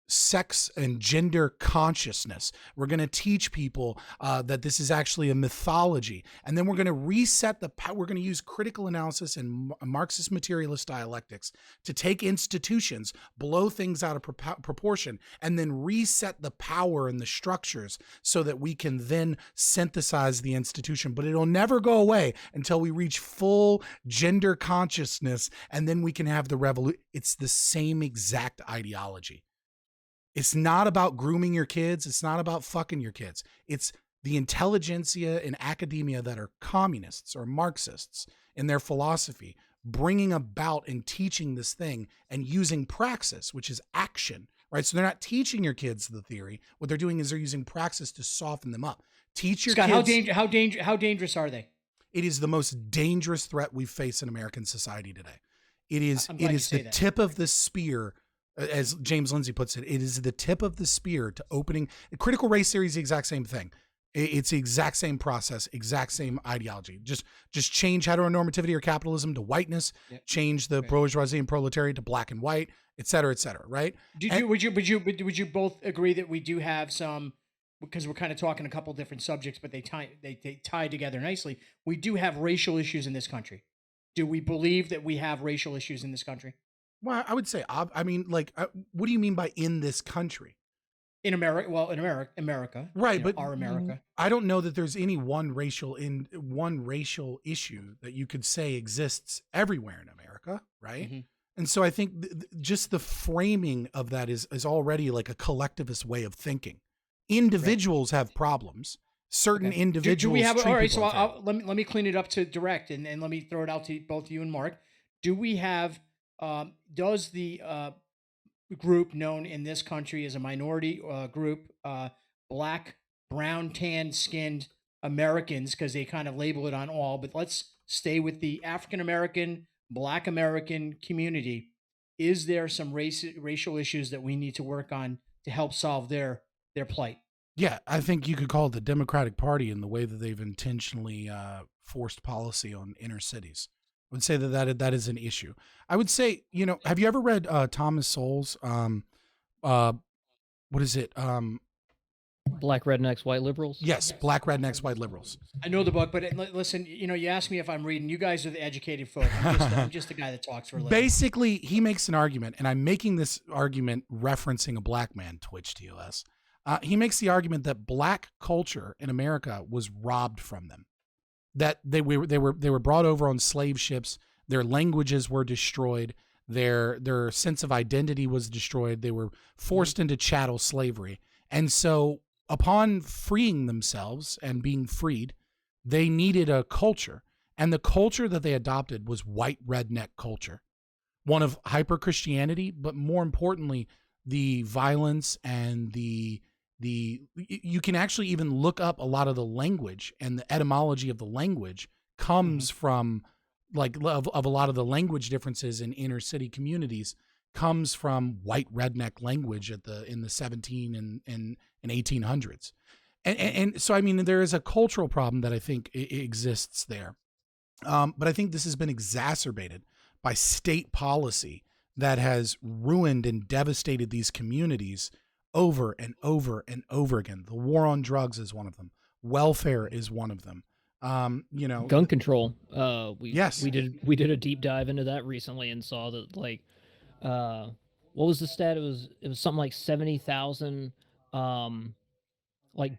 sex and gender consciousness. We're going to teach people that this is actually a mythology. And then we're going to reset we're going to use critical analysis and Marxist materialist dialectics to take institutions, blow things out of proportion, and then reset the power and the structures so that we can then synthesize the institution. But it'll never go away until we reach full gender consciousness, and then we can have the revolution. It's the same exact ideology. It's not about grooming your kids. It's not about fucking your kids. It's the intelligentsia in academia that are communists or Marxists in their philosophy, bringing about and teaching this thing and using praxis, which is action, right? So they're not teaching your kids the theory. What they're doing is they're using praxis to soften them up. Teach your Scott, kids. How dangerous are they? It is the most dangerous threat we face in American society today. It is the tip of the spear. As James Lindsay puts it, it is the tip of the spear to opening. Critical race theory is the exact same thing. It's the exact same process, exact same ideology. Just change heteronormativity or capitalism to whiteness, change the bourgeoisie and proletariat to black and white, et cetera, right? Would you both agree that we do have some, because we're kind of talking a couple different subjects, but they tie together nicely. We do have racial issues in this country. Do we believe that we have racial issues in this country? Well, I would say, I mean, like, what do you mean by in this country? In America, well, in America, right? But our America. I don't know that there's any one racial issue that you could say exists everywhere in America, right? Mm-hmm. And so I think just the framing of that is already like a collectivist way of thinking. Individuals have problems. Certain individuals. Do we have all right? So let me clean it up to direct, and let me throw it out to both you and Mark. Do we have? Does the group known in this country as a minority group, black, brown, tan skinned Americans, because they kind of label it on all, but let's stay with the African American, Black American community. Is there some racial issues that we need to work on to help solve their plight? Yeah, I think you could call it the Democratic Party in the way that they've intentionally forced policy on inner cities. I would say that is an issue. I would say, have you ever read Thomas Sowell's, what is it? Black Rednecks, White Liberals? Yes, Black Rednecks, White Liberals. I know the book, but listen, you asked me if I'm reading. You guys are the educated folk. I'm just the guy that talks for a living. Basically, he makes an argument, and I'm making this argument referencing a black man, Twitch TOS. He makes the argument that black culture in America was robbed from them. That they were brought over on slave ships. Their languages were destroyed. Their sense of identity was destroyed. They were forced into chattel slavery. And so upon freeing themselves and being freed, they needed a culture. And the culture that they adopted was white redneck culture. One of hyper Christianity, but more importantly, the violence and you can actually even look up a lot of the language, and the etymology of the language comes from of a lot of the language differences in inner city communities comes from white redneck language in the 17 and 1800s. And so, I mean, there is a cultural problem that I think exists there. But I think this has been exacerbated by state policy that has ruined and devastated these communities over and over and over again. The war on drugs is one of them. Welfare is one of them. Gun control. We did a deep dive into that recently and saw that what was the stat? It was something like 70,000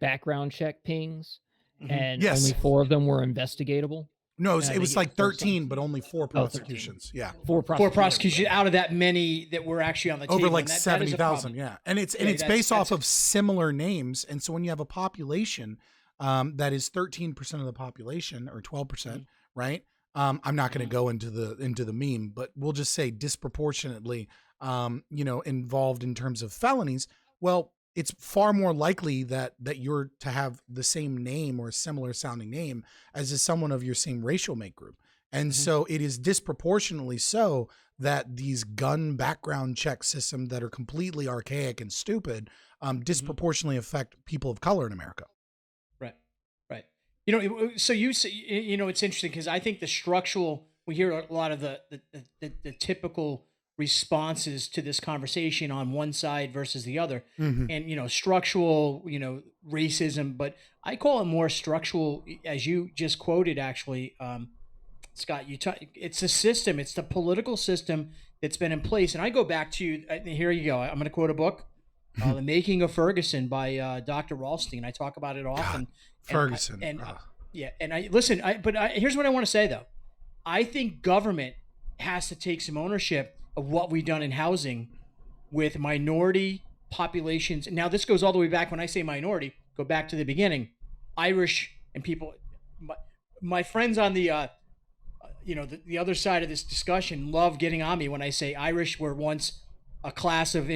background check pings, and only 4 of them were investigatable. No, it was like 13, but only 4 prosecutions. Yeah, 4 prosecutions out of that many that were actually on the table. Over like 70,000. Yeah, and it's based off of similar names. And so when you have a population that is 13% of the population or 12%, right? I'm not going to go into the meme, but we'll just say disproportionately, involved in terms of felonies. Well, it's far more likely that you're to have the same name or a similar sounding name as is someone of your same racial make group. And so it is disproportionately so that these gun background check systems that are completely archaic and stupid disproportionately affect people of color in America. Right. So you say, it's interesting because I think the structural, we hear a lot of the typical responses to this conversation on one side versus the other, and structural racism, but I call it more structural, as you just quoted actually, Scott. It's a system, it's the political system that's been in place. And I go back to, here you go, I'm going to quote a book, The Making of Ferguson by Dr. Ralston. I talk about it often. Ferguson. Here's what I want to say though. I think government has to take some ownership of what we've done in housing with minority populations. Now, this goes all the way back. When I say minority, go back to the beginning. Irish and people, my friends on the other side of this discussion love getting on me when I say Irish were once a class of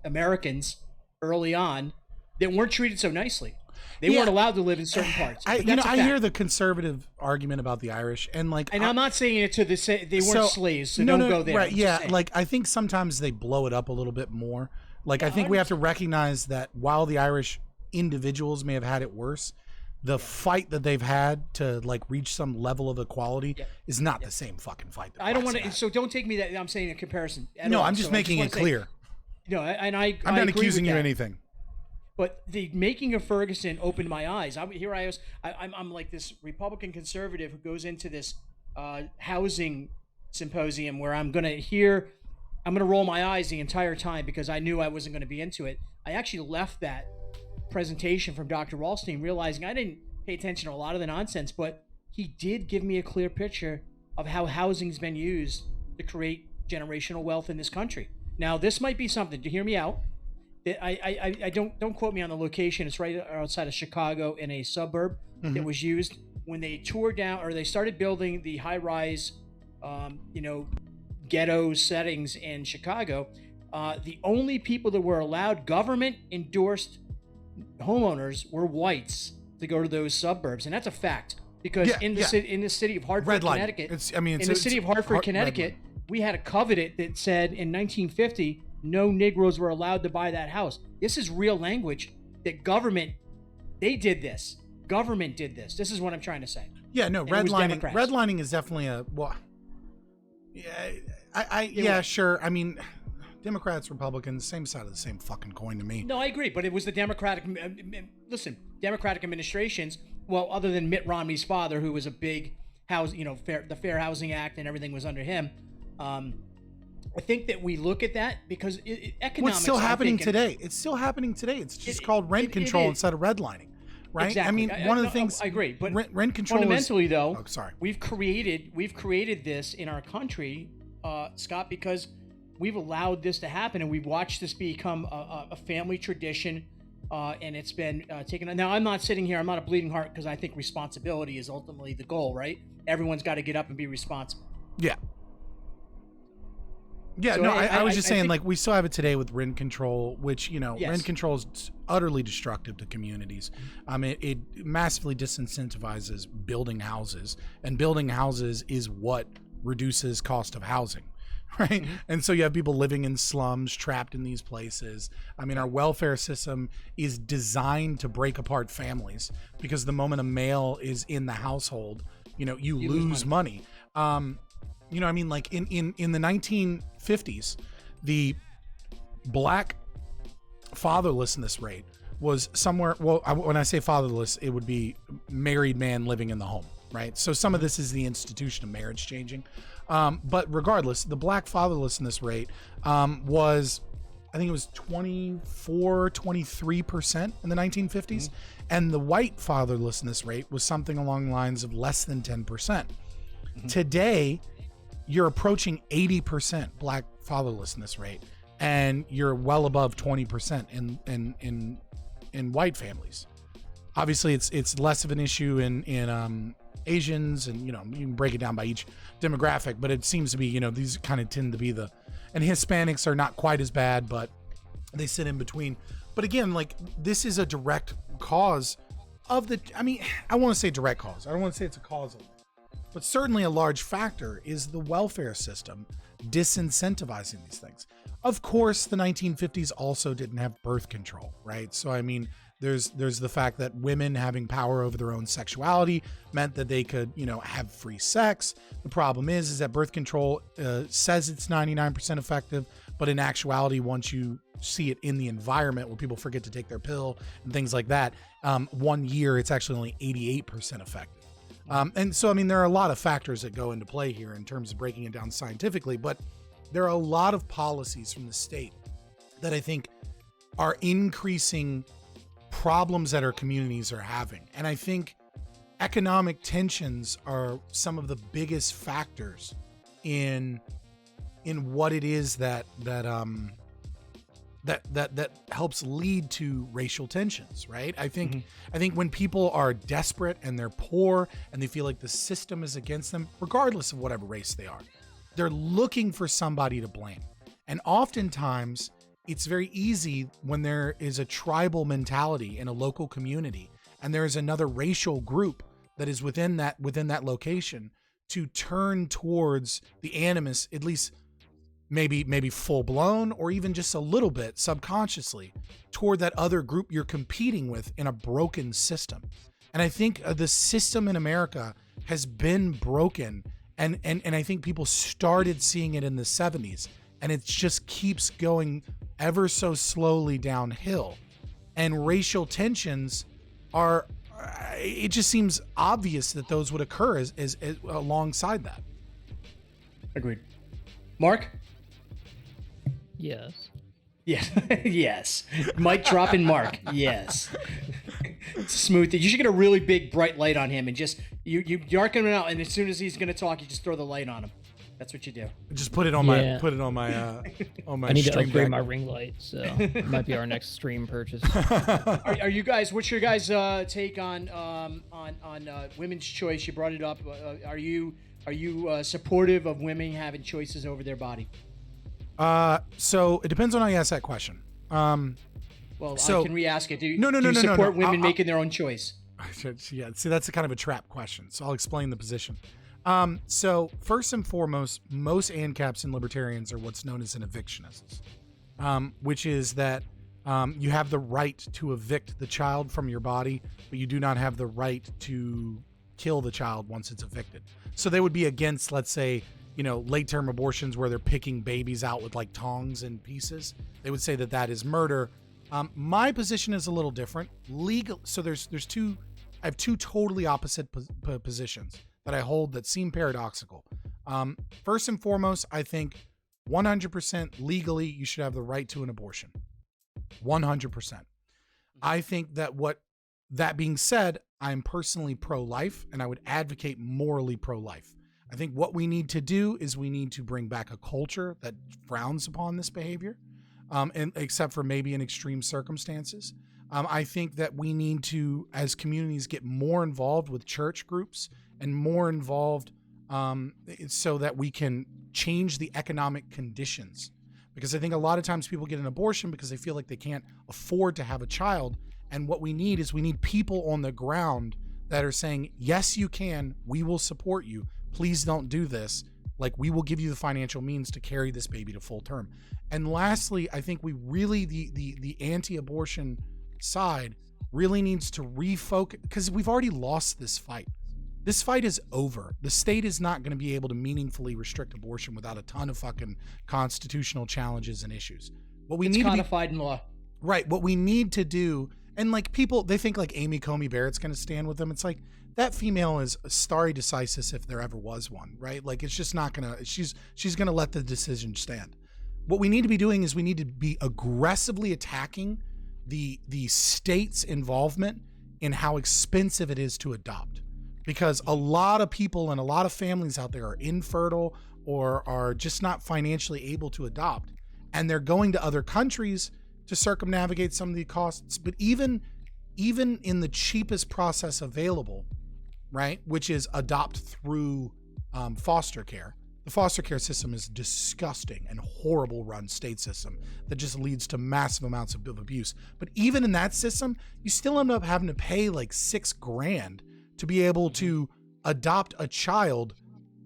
Americans early on that weren't treated so nicely. They weren't allowed to live in certain parts. I hear the conservative argument about the Irish, and I'm not saying it to they weren't slaves, so don't go there. Right? Yeah, I think sometimes they blow it up a little bit more. I think we have to recognize that while the Irish individuals may have had it worse, the fight that they've had to reach some level of equality is not the same fucking fight. I don't want to. So don't take me that I'm saying a comparison. I'm just making it clear. I'm not accusing you of anything. But the Making of Ferguson opened my eyes. I'm like this Republican conservative who goes into this housing symposium where I'm going to roll my eyes the entire time because I knew I wasn't going to be into it. I actually left that presentation from Dr. Ralston realizing I didn't pay attention to a lot of the nonsense, but he did give me a clear picture of how housing's been used to create generational wealth in this country. Now, this might be something, to hear me out. I don't quote me on the location. It's right outside of Chicago in a suburb that was used when they tore down, or they started building the high-rise, ghetto settings in Chicago. The only people that were allowed, government-endorsed homeowners, were whites to go to those suburbs, and that's a fact. Because in the city of Hartford, Connecticut, in the city of Hartford, Connecticut, we had a covenant that said in 1950 no Negroes were allowed to buy that house. This is real language that they did this. Government did this. This is what I'm trying to say. Yeah, no, redlining is definitely sure. I mean, Democrats, Republicans, same side of the same fucking coin to me. No, I agree, but it was the Democratic administrations. Well, other than Mitt Romney's father, who was a big the Fair Housing Act and everything was under him. I think that we look at that because economics. What's still happening today? It's still happening today. It's just called rent control instead of redlining, right? Exactly. I mean, one of the things I agree, but rent control. Fundamentally, though, we've created this in our country, Scott, because we've allowed this to happen and we've watched this become a family tradition. And it's been taken. Now, I'm not sitting here. I'm not a bleeding heart because I think responsibility is ultimately the goal, right? Everyone's got to get up and be responsible. Yeah. Yeah. So I was just saying, like, we still have it today with rent control, which, rent control is utterly destructive to communities. It massively disincentivizes building houses, and building houses is what reduces cost of housing. Right. Mm-hmm. And so you have people living in slums, trapped in these places. I mean, our welfare system is designed to break apart families because the moment a male is in the household, you lose money. Like in the 1950s, the black fatherlessness rate was somewhere. Well, when I say fatherless, it would be married man living in the home. Right. So some of this is the institution of marriage changing. But regardless, the black fatherlessness rate was, I think it was 23% in the 1950s. Mm-hmm. And the white fatherlessness rate was something along the lines of less than 10%. Mm-hmm. Today, you're approaching 80% black fatherlessness rate, and you're well above 20% in white families. Obviously, it's less of an issue in Asians, and you can break it down by each demographic, but it seems to be these kind of tend to be and Hispanics are not quite as bad, but they sit in between. But again, like, this is a direct cause of I want to say direct cause. I don't want to say it's a causal, but certainly a large factor is the welfare system disincentivizing these things. Of course, the 1950s also didn't have birth control, right? So there's the fact that women having power over their own sexuality meant that they could, have free sex. The problem is that birth control says it's 99% effective, but in actuality, once you see it in the environment where people forget to take their pill and things like that, 1 year, it's actually only 88% effective. And so, there are a lot of factors that go into play here in terms of breaking it down scientifically, but there are a lot of policies from the state that I think are increasing problems that our communities are having. And I think economic tensions are some of the biggest factors in what it is that helps lead to racial tensions, right? I think when people are desperate and they're poor and they feel like the system is against them, regardless of whatever race they are, they're looking for somebody to blame. And oftentimes it's very easy when there is a tribal mentality in a local community and there is another racial group that is within that location to turn towards the animus, at least maybe full blown or even just a little bit subconsciously, toward that other group you're competing with in a broken system. And I think the system in America has been broken, and I think people started seeing it in the 70s, and it just keeps going ever so slowly downhill. And racial tensions are, it just seems obvious that those would occur as alongside that. Agreed. Mark? Yes. Yeah. Yes. Mic drop in Mark. Yes. Smooth. You should get a really big bright light on him and just you darken him out, and as soon as he's going to talk, you just throw the light on him. That's what you do. Just put it on my on my I need to stream upgrade deck. my ring light, so it might be our next stream purchase. Are you guys? What's your guys' take on women's choice? You brought it up. Are you supportive of women having choices over their body? So it depends on how you ask that question. Well, I can re-ask it. Do you No, support women making their own choice? Yeah, see, that's a kind of a trap question. So I'll explain the position. So first and foremost, most ANCAPs and libertarians are what's known as an evictionists, which is that you have the right to evict the child from your body, but you do not have the right to kill the child once it's evicted. So they would be against, let's say, late-term abortions where they're picking babies out with like tongs and pieces. They would say that that is murder. My position is a little different. So there's two. I have two totally opposite positions that I hold that seem paradoxical. First and foremost, I think 100% legally you should have the right to an abortion. 100%. I think that being said, I'm personally pro-life and I would advocate morally pro-life. I think what we need to do is we need to bring back a culture that frowns upon this behavior, and except for maybe in extreme circumstances. I think that we need to, as communities, get more involved with church groups and more involved so that we can change the economic conditions. Because I think a lot of times people get an abortion because they feel like they can't afford to have a child. And what we need people on the ground that are saying, yes, you can, we will support you. Please don't do this. Like, we will give you the financial means to carry this baby to full term. And lastly, I think we really, the anti-abortion side really needs to refocus, because we've already lost this fight. This fight is over. The state is not going to be able to meaningfully restrict abortion without a ton of fucking constitutional challenges and issues. It's codified in law. Right. What we need to do, and like people, they think like Amy Coney Barrett's going to stand with them. It's like, that female is stare decisis if there ever was one, right? Like, it's just not going to, she's going to let the decision stand. What we need to be doing is we need to be aggressively attacking the state's involvement in how expensive it is to adopt. Because a lot of people and a lot of families out there are infertile or are just not financially able to adopt. And they're going to other countries to circumnavigate some of the costs. But even in the cheapest process available, right, which is adopt through foster care, the foster care system is disgusting and horrible run state system that just leads to massive amounts of abuse. But even in that system, you still end up having to pay like $6,000 to be able to adopt a child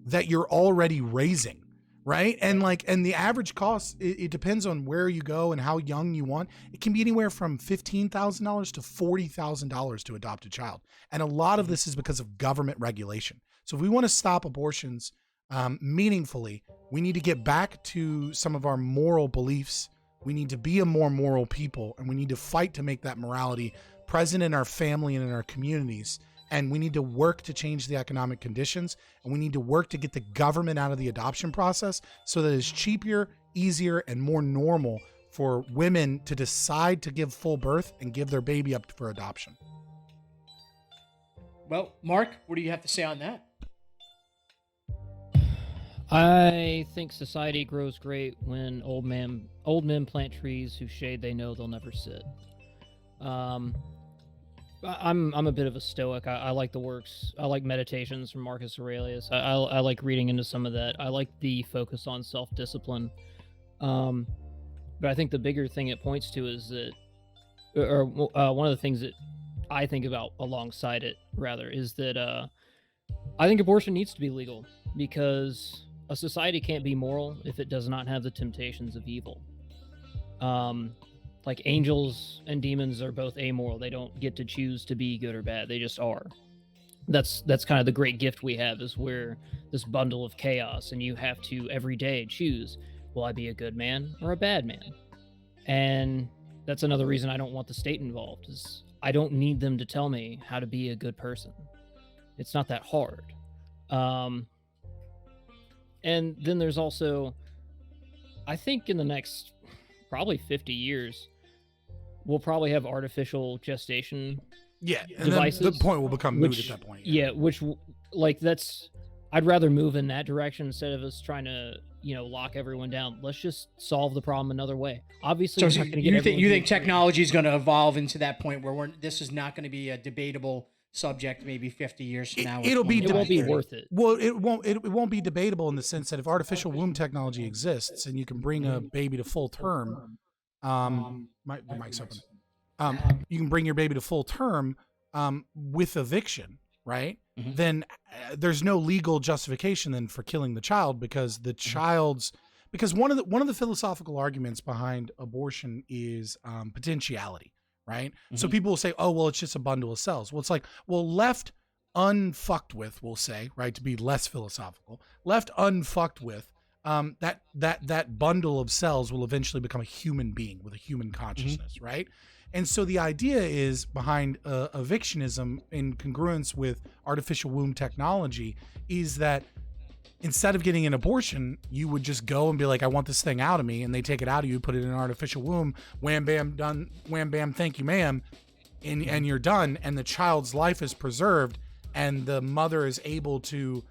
that you're already raising, right? And the average cost, it depends on where you go and how young you want. It can be anywhere from $15,000 to $40,000 to adopt a child. And a lot of this is because of government regulation. So if we want to stop abortions meaningfully, we need to get back to some of our moral beliefs. We need to be a more moral people, and we need to fight to make that morality present in our family and in our communities. And we need to work to change the economic conditions, and we need to work to get the government out of the adoption process so that it's cheaper, easier, and more normal for women to decide to give full birth and give their baby up for adoption. Well, Mark, what do you have to say on that? I think society grows great when old men plant trees whose shade they know they'll never sit. I'm a bit of a stoic. I like the works. I like Meditations from Marcus Aurelius. I like reading into some of that. I like the focus on self-discipline. But I think the bigger thing it points to is that, or one of the things that I think about alongside it, rather, is that I think abortion needs to be legal, because a society can't be moral if it does not have the temptations of evil. Like angels and demons are both amoral. They don't get to choose to be good or bad. They just are. That's kind of the great gift we have, is we're this bundle of chaos, and you have to every day choose, will I be a good man or a bad man? And that's another reason I don't want the state involved, is I don't need them to tell me how to be a good person. It's not that hard. And then there's also, I think in the next probably 50 years, we'll probably have artificial gestation and devices. then the point will become moot at that point. Yeah, which, like, that's I'd rather move in that direction instead of us trying to, lock everyone down. Let's just solve the problem another way. Obviously, so you think technology is going to evolve into that point where this is not going to be a debatable subject maybe 50 years from now? It won't be worth it. Well, it won't be debatable in the sense that if artificial womb technology exists and you can bring a baby to full term, the mic's open. You can bring your baby to full term with eviction, right? Mm-hmm. Then there's no legal justification then for killing the child because the child's because one of the philosophical arguments behind abortion is potentiality, right? Mm-hmm. So people will say, oh, well, it's just a bundle of cells. Well, it's like, well, left unfucked with, we'll say, right, to be less philosophical, left unfucked with, that bundle of cells will eventually become a human being with a human consciousness, mm-hmm. right? And so the idea is behind evictionism in congruence with artificial womb technology is that instead of getting an abortion, you would just go and be like, I want this thing out of me. And they take it out of you, put it in an artificial womb, wham, bam, done, wham, bam, thank you, ma'am. And you're done. And the child's life is preserved. And the mother is able to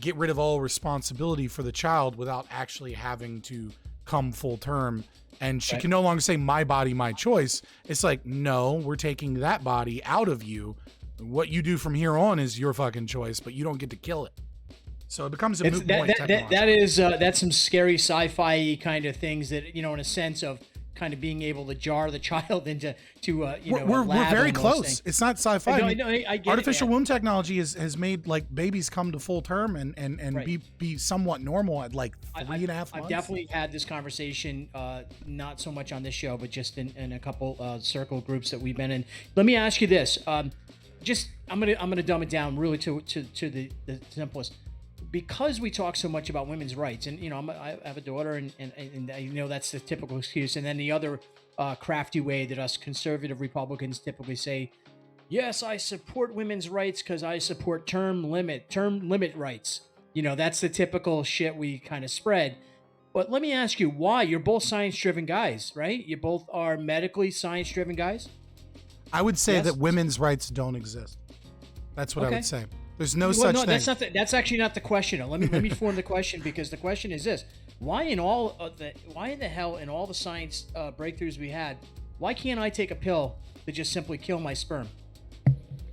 get rid of all responsibility for the child without actually having to come full term. And she can no longer say, my body, my choice. It's like, no, we're taking that body out of you. What you do from here on is your fucking choice, but you don't get to kill it. So it becomes a moot point. That's some scary sci-fi kind of things that, in a sense of kind of being able to jar the child into we're very close. It's not sci-fi. I get artificial womb technology has made like babies come to full term and right. be somewhat normal at like 3.5 months. I've definitely had this conversation, not so much on this show, but just in a couple circle groups that we've been in. Let me ask you this. I'm gonna dumb it down really to the simplest. Because we talk so much about women's rights, and I have a daughter, and that's the typical excuse. And then the other crafty way that us conservative Republicans typically say, yes, I support women's rights because I support term limit rights. That's the typical shit we kind of spread. But let me ask you, why? You're both science-driven guys, right? You both are medically science-driven guys? I would say that women's rights don't exist. That's what I would say. There's no such thing. That's actually not the question. Let me form the question, because the question is this: why in the hell in all the science breakthroughs we had, why can't I take a pill to just simply kill my sperm?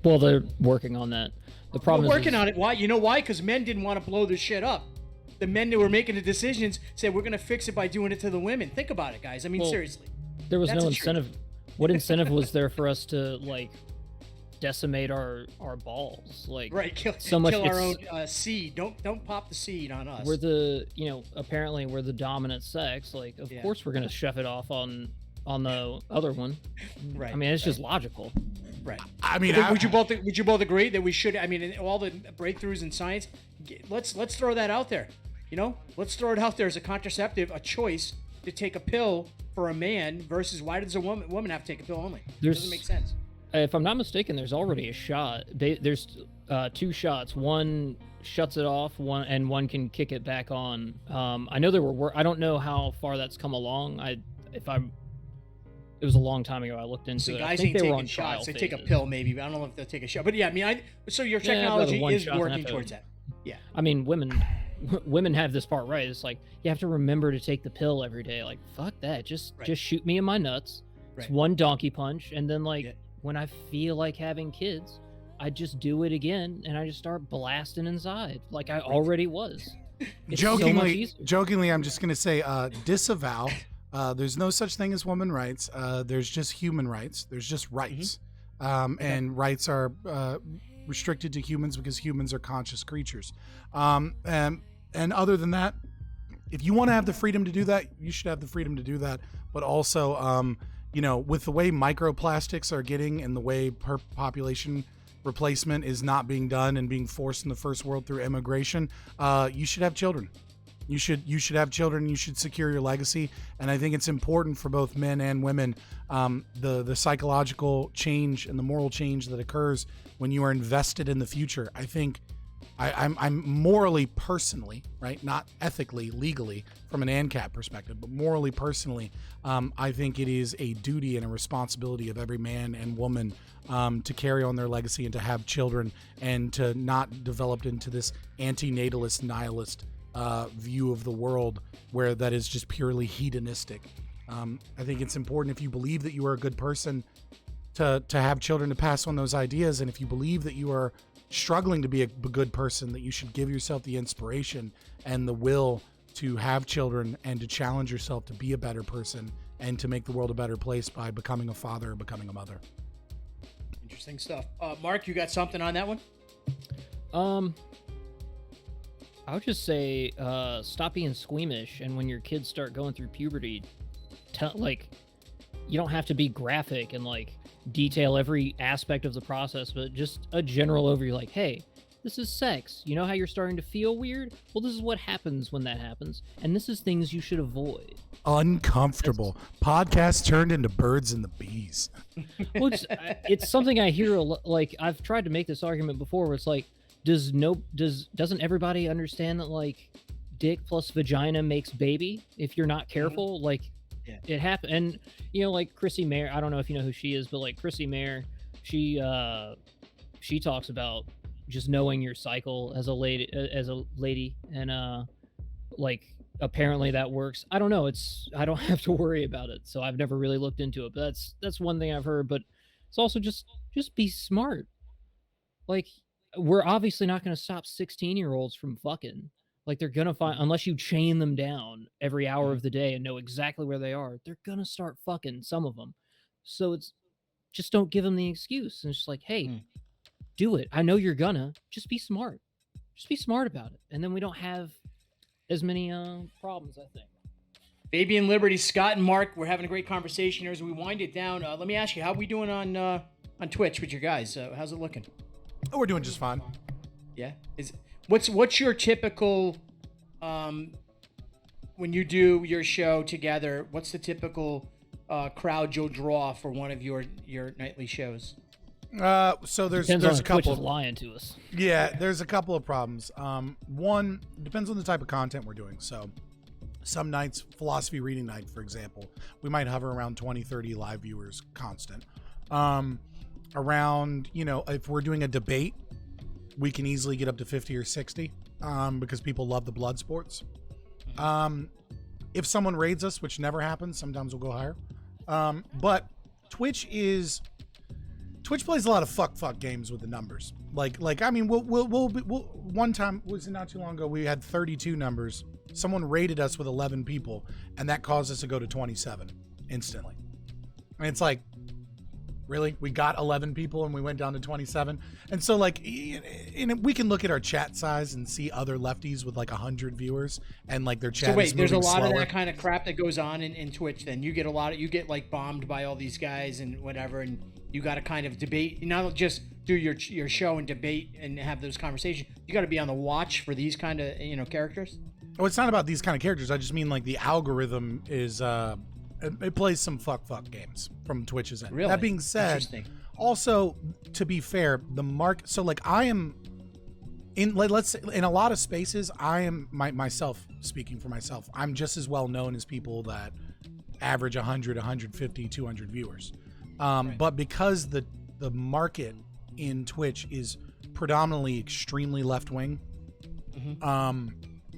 Well, they're working on that. The problem is working on it. Why? You know why? Because men didn't want to blow this shit up. The men that were making the decisions said we're going to fix it by doing it to the women. Think about it, guys. I mean, seriously. There was no incentive. What incentive was there for us to decimate our balls, kill our own seed? Don't pop the seed on us. We're apparently we're the dominant sex. Of course we're gonna shove it off on the other one. Right. I mean, it's just logical. Right. I mean, would you both agree that we should? I mean, in all the breakthroughs in science, let's throw that out there. Let's throw it out there as a contraceptive, a choice to take a pill for a man versus why does a woman have to take a pill only? It doesn't make sense. If I'm not mistaken, there's already a shot. There's 2 shots. One shuts it off, one can kick it back on. I know there were. I don't know how far that's come along. It was a long time ago. I looked into it. Guys ain't taking shots. They take a pill maybe, but I don't know if they'll take a shot. But yeah, I mean, so your technology is working towards that. Yeah. I mean, women have this part right. It's like you have to remember to take the pill every day. Like, fuck that. Just shoot me in my nuts. It's one donkey punch, and then when I feel like having kids, I just do it again, and I just start blasting inside like I already was. Jokingly, I'm just gonna say, disavow. There's no such thing as women's rights. There's just human rights. There's just rights, and rights are restricted to humans because humans are conscious creatures. And other than that, if you want to have the freedom to do that, you should have the freedom to do that. But also, with the way microplastics are getting and the way population replacement is not being done and being forced in the first world through immigration, you should have children. You should have children. You should secure your legacy. And I think it's important for both men and women, the psychological change and the moral change that occurs when you are invested in the future. I think I'm morally, personally, right, not ethically, legally, from an ANCAP perspective, but morally, personally, I think it is a duty and a responsibility of every man and woman to carry on their legacy and to have children and to not develop into this antinatalist, nihilist view of the world where that is just purely hedonistic. I think it's important, if you believe that you are a good person, to have children to pass on those ideas. And if you believe that you are struggling to be a good person, that you should give yourself the inspiration and the will to have children and to challenge yourself to be a better person and to make the world a better place by becoming a father or becoming a mother. Interesting stuff. Mark, you got something on that one? I would just say stop being squeamish, and when your kids start going through puberty, you don't have to be graphic and like detail every aspect of the process, but just a general overview, like, hey, this is sex. You know how you're starting to feel weird? Well, this is what happens when that happens, and this is things you should avoid. Uncomfortable. Podcast turned into Birds and the Bees. Well, it's something I hear like, I've tried to make this argument before where it's like, doesn't everybody understand that like dick plus vagina makes baby if you're not careful? Like, yeah. It happened. And you know, like Chrissy Mayer, I don't know if you know who she is, but like Chrissy Mayer, she talks about just knowing your cycle as a lady, and like apparently that works. I don't know, I don't have to worry about it, so I've never really looked into it, but that's one thing I've heard. But it's also just be smart. Like, we're obviously not going to stop 16-year-olds from fucking. Like, they're going to find, unless you chain them down every hour of the day and know exactly where they are, they're going to start fucking, some of them. So it's just, don't give them the excuse. And it's just like, hey, do it. I know you're gonna. Just be smart. Just be smart about it. And then we don't have as many problems, I think. Baby and Liberty, Scott and Mark, we're having a great conversation here as we wind it down. Let me ask you, how are we doing on Twitch with your guys? How's it looking? Oh, we're doing just fine. Yeah. What's your typical when you do your show together? What's the typical crowd you'll draw for one of your nightly shows? So there's a couple. Twitch is lying to us. Yeah, there's a couple of problems. One, depends on the type of content we're doing. So some nights, philosophy reading night, for example, we might hover around 20-30 live viewers constant. Around, if we're doing a debate, we can easily get up to 50 or 60 because people love the blood sports. If someone raids us, which never happens, sometimes we'll go higher. But Twitch plays a lot of fuck games with the numbers. Like I mean, we'll one time, was it not too long ago, we had 32 numbers. Someone raided us with 11 people, and that caused us to go to 27 instantly. And it's like, really? We got 11 people and we went down to 27? And so, like, we can look at our chat size and see other lefties with like 100 viewers and like their chat is moving slower. There's a lot of that kind of crap that goes on in Twitch. Then you get like bombed by all these guys and whatever, and you got to kind of debate, not just do your show and debate and have those conversations. You got to be on the watch for these kind of characters. Oh, it's not about these kind of characters. I just mean like the algorithm is it plays some fuck games from Twitch's end. Really? That being said, also, to be fair, so like I am in, let's say, in a lot of spaces, I am myself, speaking for myself, I'm just as well known as people that average 100, 150, 200 viewers. Right. But because the market in Twitch is predominantly extremely left-wing,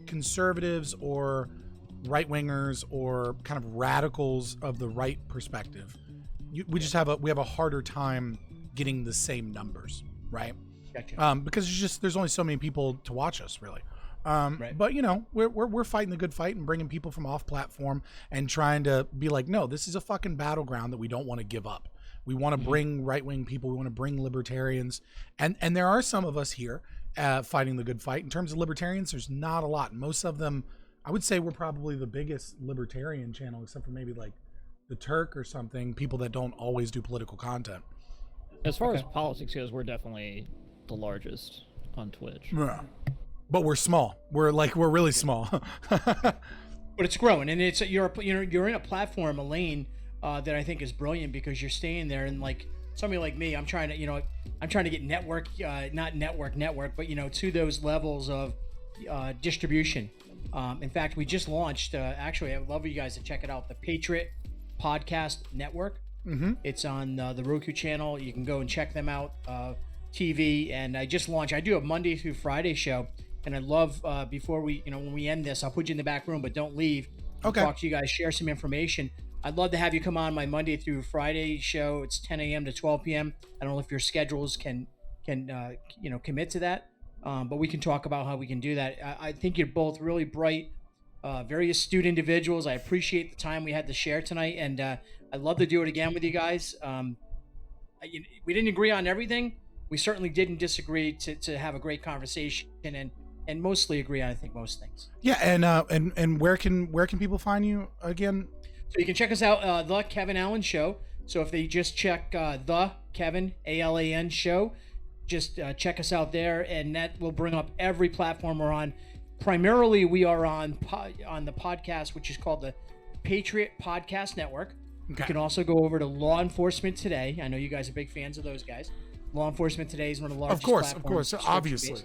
conservatives or right-wingers or kind of radicals of the right perspective, we have a harder time getting the same numbers, right? Gotcha. Because there's only so many people to watch us, really. Right. But we're fighting the good fight and bringing people from off platform and trying to be like, no, this is a fucking battleground that we don't want to give up. We want to bring right-wing people. We want to bring libertarians, and there are some of us here fighting the good fight. In terms of libertarians, there's not a lot. Most of them, I would say, we're probably the biggest libertarian channel, except for maybe like the Turk or something. People that don't always do political content. As far as politics goes, we're definitely the largest on Twitch. Yeah. But we're small. We're really small. But it's growing, and you're in a platform, a lane that I think is brilliant, because you're staying there, and like somebody like me, I'm trying to get network, not network, but to those levels of distribution. In fact, we just launched. Actually, I would love for you guys to check it out. The Patriot Podcast Network. Mm-hmm. It's on the Roku channel. You can go and check them out. TV, and I just launched. I do a Monday through Friday show, and I love before we, when we end this, I'll put you in the back room, but don't leave. Okay. Talk to you guys, share some information. I'd love to have you come on my Monday through Friday show. It's 10 a.m. to 12 p.m. I don't know if your schedules can commit to that, but we can talk about how we can do that. I think you're both really bright, very astute individuals. I appreciate the time we had to share tonight, and I'd love to do it again with you guys. We didn't agree on everything. We certainly didn't disagree to have a great conversation and mostly agree on, I think, most things. Yeah, and where can people find you again? So you can check us out, The Kevin Allen Show. So if they just check The Kevin ALAN Show, just check us out there, and that will bring up every platform we're on. Primarily, we are on the podcast, which is called the Patriot Podcast Network. Okay. You can also go over to Law Enforcement Today. I know you guys are big fans of those guys. Law Enforcement Today is one of the largest platforms. Of course, obviously.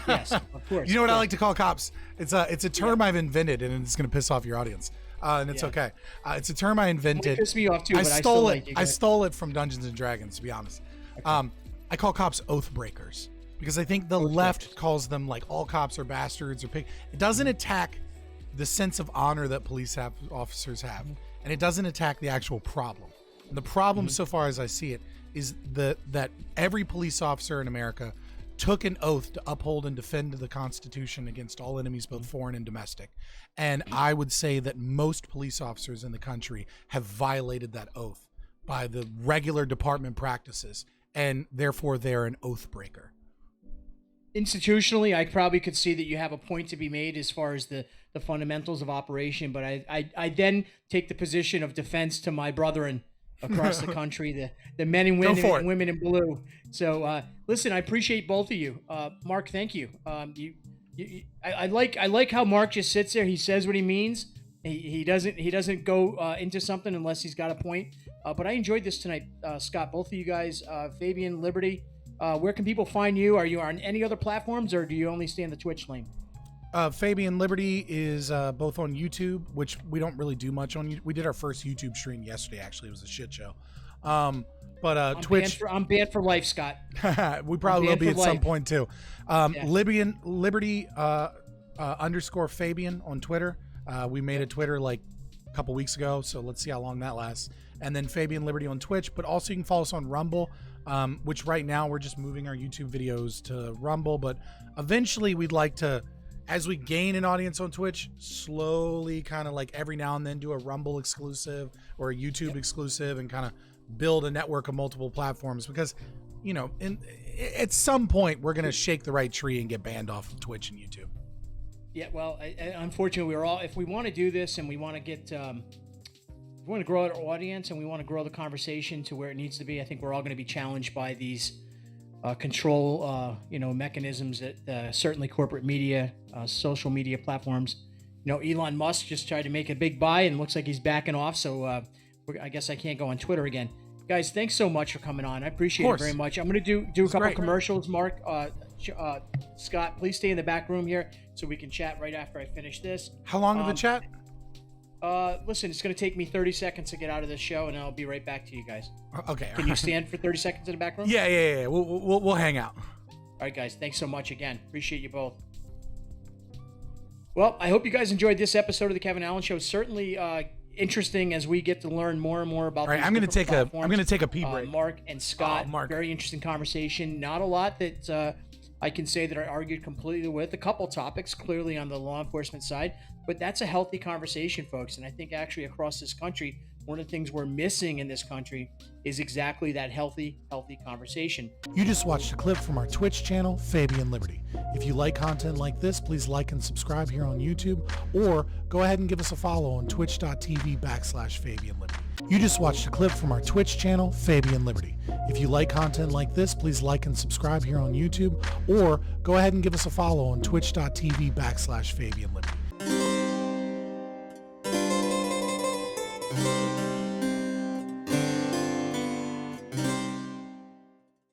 Yes, of course. You know what I like to call cops? It's a term I've invented, and it's going to piss off your audience. And it's okay. It's a term I invented. It pissed me off too, I stole it. I stole it from Dungeons and Dragons, to be honest. Okay. I call cops oath breakers because I think the left calls them like all cops are bastards or pig. It doesn't attack the sense of honor that police officers have, and it doesn't attack the actual problem. And the problem, so far as I see it, is that every police officer in America took an oath to uphold and defend the Constitution against all enemies, both foreign and domestic. And I would say that most police officers in the country have violated that oath by the regular department practices, and therefore they're an oath breaker. Institutionally, I probably could see that you have a point to be made as far as the fundamentals of operation, but I then take the position of defense to my brethren across the country, the men and women in blue. So listen, I appreciate both of you. Mark, thank you. I like how Mark just sits there. He says what he means. He doesn't go into something unless he's got a point. But I enjoyed this tonight, Scott. Both of you guys, Fabian, Liberty. Where can people find you? Are you on any other platforms, or do you only stay in the Twitch lane? Fabian Liberty is both on YouTube, which we don't really do much on. We did our first YouTube stream yesterday. Actually, it was a shit show. But Twitch, I'm banned for life, Scott. We probably will be at some point too. Liberty _ Fabian on Twitter. We made a Twitter like a couple weeks ago, so let's see how long that lasts. And then Fabian Liberty on Twitch, but also you can follow us on Rumble, which right now we're just moving our YouTube videos to Rumble, but eventually we'd like to, as we gain an audience on Twitch, slowly kind of like every now and then do a Rumble exclusive or a YouTube exclusive and kind of build a network of multiple platforms, because at some point we're going to shake the right tree and get banned off of Twitch and YouTube. Yeah, well, unfortunately, if we want to do this and we want to get, we want to grow our audience and we want to grow the conversation to where it needs to be, I think we're all going to be challenged by these control, mechanisms that certainly corporate media, social media platforms. Elon Musk just tried to make a big buy and looks like he's backing off. So I guess I can't go on Twitter again. Guys, thanks so much for coming on. I appreciate it very much. I'm going to do a couple commercials. Mark, Scott, please stay in the back room here so we can chat right after I finish this. How long of a chat? Listen, it's going to take me 30 seconds to get out of this show, and I'll be right back to you guys. Okay. Can you stand for 30 seconds in the back room? Yeah. We'll hang out. All right, guys. Thanks so much again. Appreciate you both. Well, I hope you guys enjoyed this episode of the Kevin Allen Show. Certainly interesting as we get to learn more and more about. All right, I'm going to take a pee break. Mark and Scott, very interesting conversation. Not a lot that I can say that I argued completely with. A couple topics clearly on the law enforcement side, but that's a healthy conversation, folks. And I think actually across this country, one of the things we're missing in this country is exactly that healthy conversation. You just watched a clip from our Twitch channel, Fabian Liberty. If you like content like this, please like and subscribe here on YouTube, or go ahead and give us a follow on twitch.tv/Fabian Liberty. You just watched a clip from our Twitch channel, Fabian Liberty. If you like content like this, please like and subscribe here on YouTube, or go ahead and give us a follow on twitch.tv/Fabian Liberty.